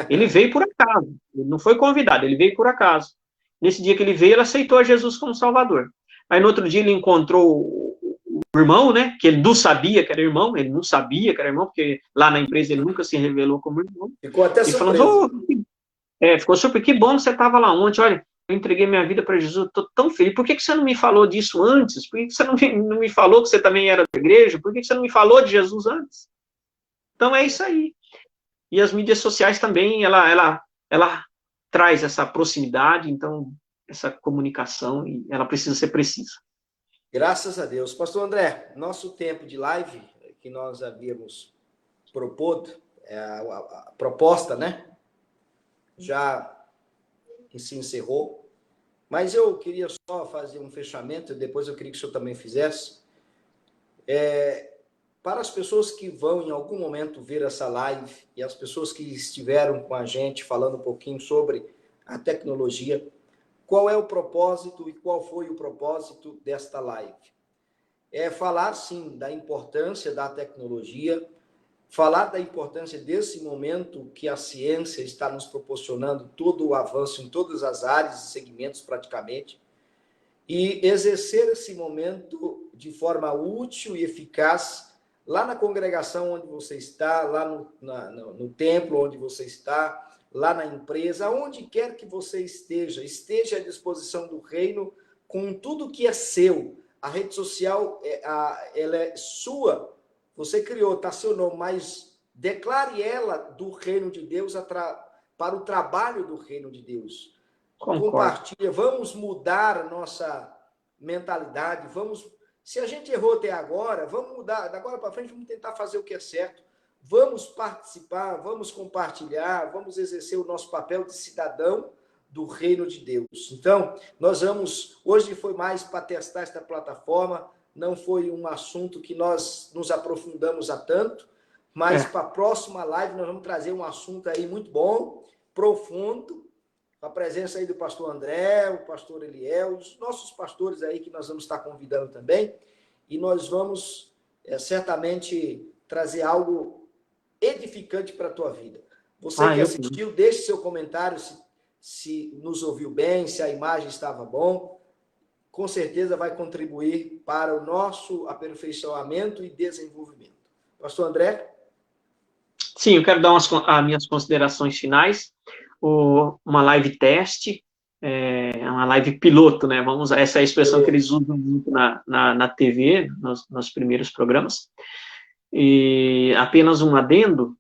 Ele veio por acaso, ele não foi convidado, ele veio por acaso. Nesse dia que ele veio, ele aceitou a Jesus como Salvador. Aí no outro dia ele encontrou o irmão, né? Que ele não sabia que era irmão, porque lá na empresa ele nunca se revelou como irmão. Ficou até surpreso. Falou, ficou surpreso, que bom que você estava lá ontem, olha, eu entreguei minha vida para Jesus, estou tão feliz. Por que você não me falou disso antes? Por que você não me falou que você também era da igreja? Por que você não me falou de Jesus antes? Então é isso aí. E as mídias sociais também, ela traz essa proximidade, então, essa comunicação, e ela precisa ser precisa. Graças a Deus. Pastor André, nosso tempo de live, que nós havíamos proposto, a proposta, né? Já se encerrou. Mas eu queria só fazer um fechamento, e depois eu queria que o senhor também fizesse. Para as pessoas que vão em algum momento ver essa live, e as pessoas que estiveram com a gente falando um pouquinho sobre a tecnologia, qual é o propósito e qual foi o propósito desta live? É falar, sim, da importância da tecnologia, falar da importância desse momento que a ciência está nos proporcionando todo o avanço em todas as áreas e segmentos praticamente, e exercer esse momento de forma útil e eficaz lá na congregação onde você está, lá no templo onde você está, lá na empresa, onde quer que você esteja à disposição do reino com tudo que é seu. A rede social, ela é sua, você criou, está seu nome, mas declare ela do reino de Deus para o trabalho do reino de Deus. Concordo. Compartilha, vamos mudar a nossa mentalidade, se a gente errou até agora, vamos mudar, da agora para frente vamos tentar fazer o que é certo, vamos participar, vamos compartilhar, vamos exercer o nosso papel de cidadão do reino de Deus. Então, hoje foi mais para testar esta plataforma, não foi um assunto que nós nos aprofundamos a tanto, mas para a próxima live nós vamos trazer um assunto aí muito bom, profundo, com a presença aí do pastor André, o pastor Eliel, os nossos pastores aí que nós vamos estar convidando também, e nós vamos certamente trazer algo edificante para a tua vida. Você que assistiu, deixe seu comentário se nos ouviu bem, se a imagem estava bom, com certeza vai contribuir para o nosso aperfeiçoamento e desenvolvimento. Pastor André? Sim, eu quero dar as minhas considerações finais. Uma live teste, uma live piloto, né? Vamos usar essa expressão que eles usam muito na TV, nos primeiros programas. E apenas um adendo,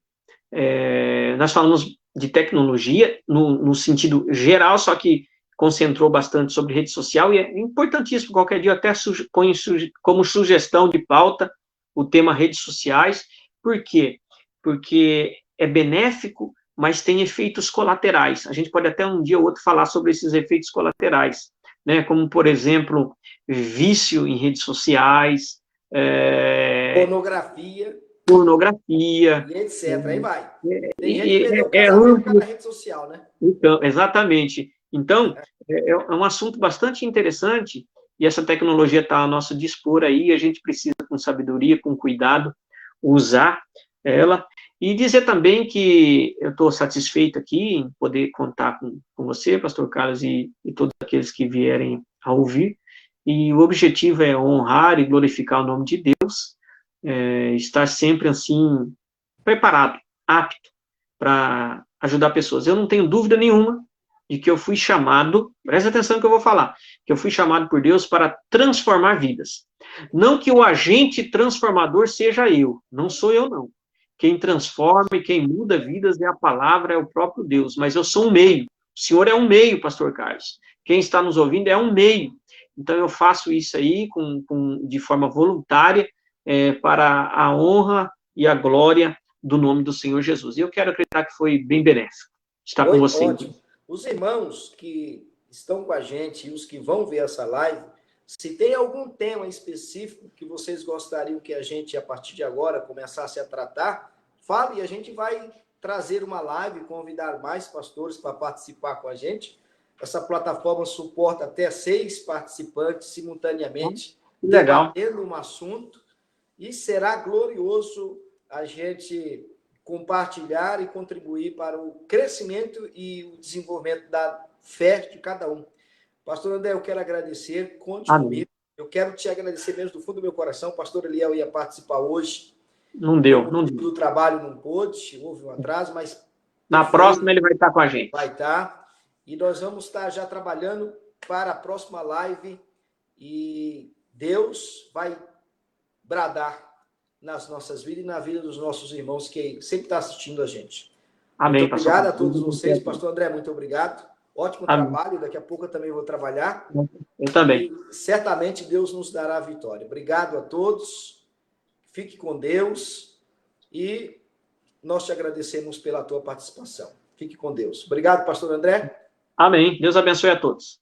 nós falamos de tecnologia no sentido geral, só que concentrou bastante sobre rede social, e é importantíssimo, qualquer dia eu até ponho como sugestão de pauta o tema redes sociais. Por quê? Porque é benéfico, mas tem efeitos colaterais. A gente pode até um dia ou outro falar sobre esses efeitos colaterais, né? Como, por exemplo, vício em redes sociais, pornografia, e etc. Aí vai. Tem gente que perdeu o casamento por causa da rede social, né? Então, exatamente. Então, é um assunto bastante interessante, e essa tecnologia está ao nosso dispor aí, a gente precisa, com sabedoria, com cuidado, usar ela. E dizer também que eu estou satisfeito aqui em poder contar com você, pastor Carlos, e todos aqueles que vierem a ouvir, e o objetivo é honrar e glorificar o nome de Deus, estar sempre, assim, preparado, apto para ajudar pessoas. Eu não tenho dúvida nenhuma de que eu fui chamado, presta atenção no que eu vou falar, que eu fui chamado por Deus para transformar vidas. Não que o agente transformador seja eu, não sou eu, não. Quem transforma e quem muda vidas é a palavra, é o próprio Deus, mas eu sou um meio. O senhor é um meio, pastor Carlos. Quem está nos ouvindo é um meio. Então, eu faço isso aí de forma voluntária, para a honra e a glória do nome do Senhor Jesus. E eu quero acreditar que foi bem benéfico estar com você. Ótimo. Os irmãos que estão com a gente e os que vão ver essa live, se tem algum tema específico que vocês gostariam que a gente, a partir de agora, começasse a tratar, fale e a gente vai trazer uma live, convidar mais pastores para participar com a gente. Essa plataforma suporta até 6 participantes simultaneamente, debatendo um assunto, e será glorioso a gente compartilhar e contribuir para o crescimento e o desenvolvimento da fé de cada um. Pastor André, eu quero agradecer, conte comigo. Eu quero te agradecer mesmo do fundo do meu coração. O pastor Eliel ia participar hoje. Não deu. Do trabalho não pôde, houve um atraso, mas... Na próxima ele vai estar com a gente. Vai estar. E nós vamos estar já trabalhando para a próxima live, e Deus vai bradar nas nossas vidas e na vida dos nossos irmãos que sempre estão assistindo a gente. Amém, Muito pastor. obrigado a todos vocês. Pastor André, muito obrigado. Ótimo Amém. trabalho. Daqui a pouco eu também vou trabalhar. Eu também. E certamente Deus nos dará a vitória. Obrigado a todos. Fique com Deus. E nós te agradecemos pela tua participação. Fique com Deus. Obrigado, pastor André. Amém. Deus abençoe a todos.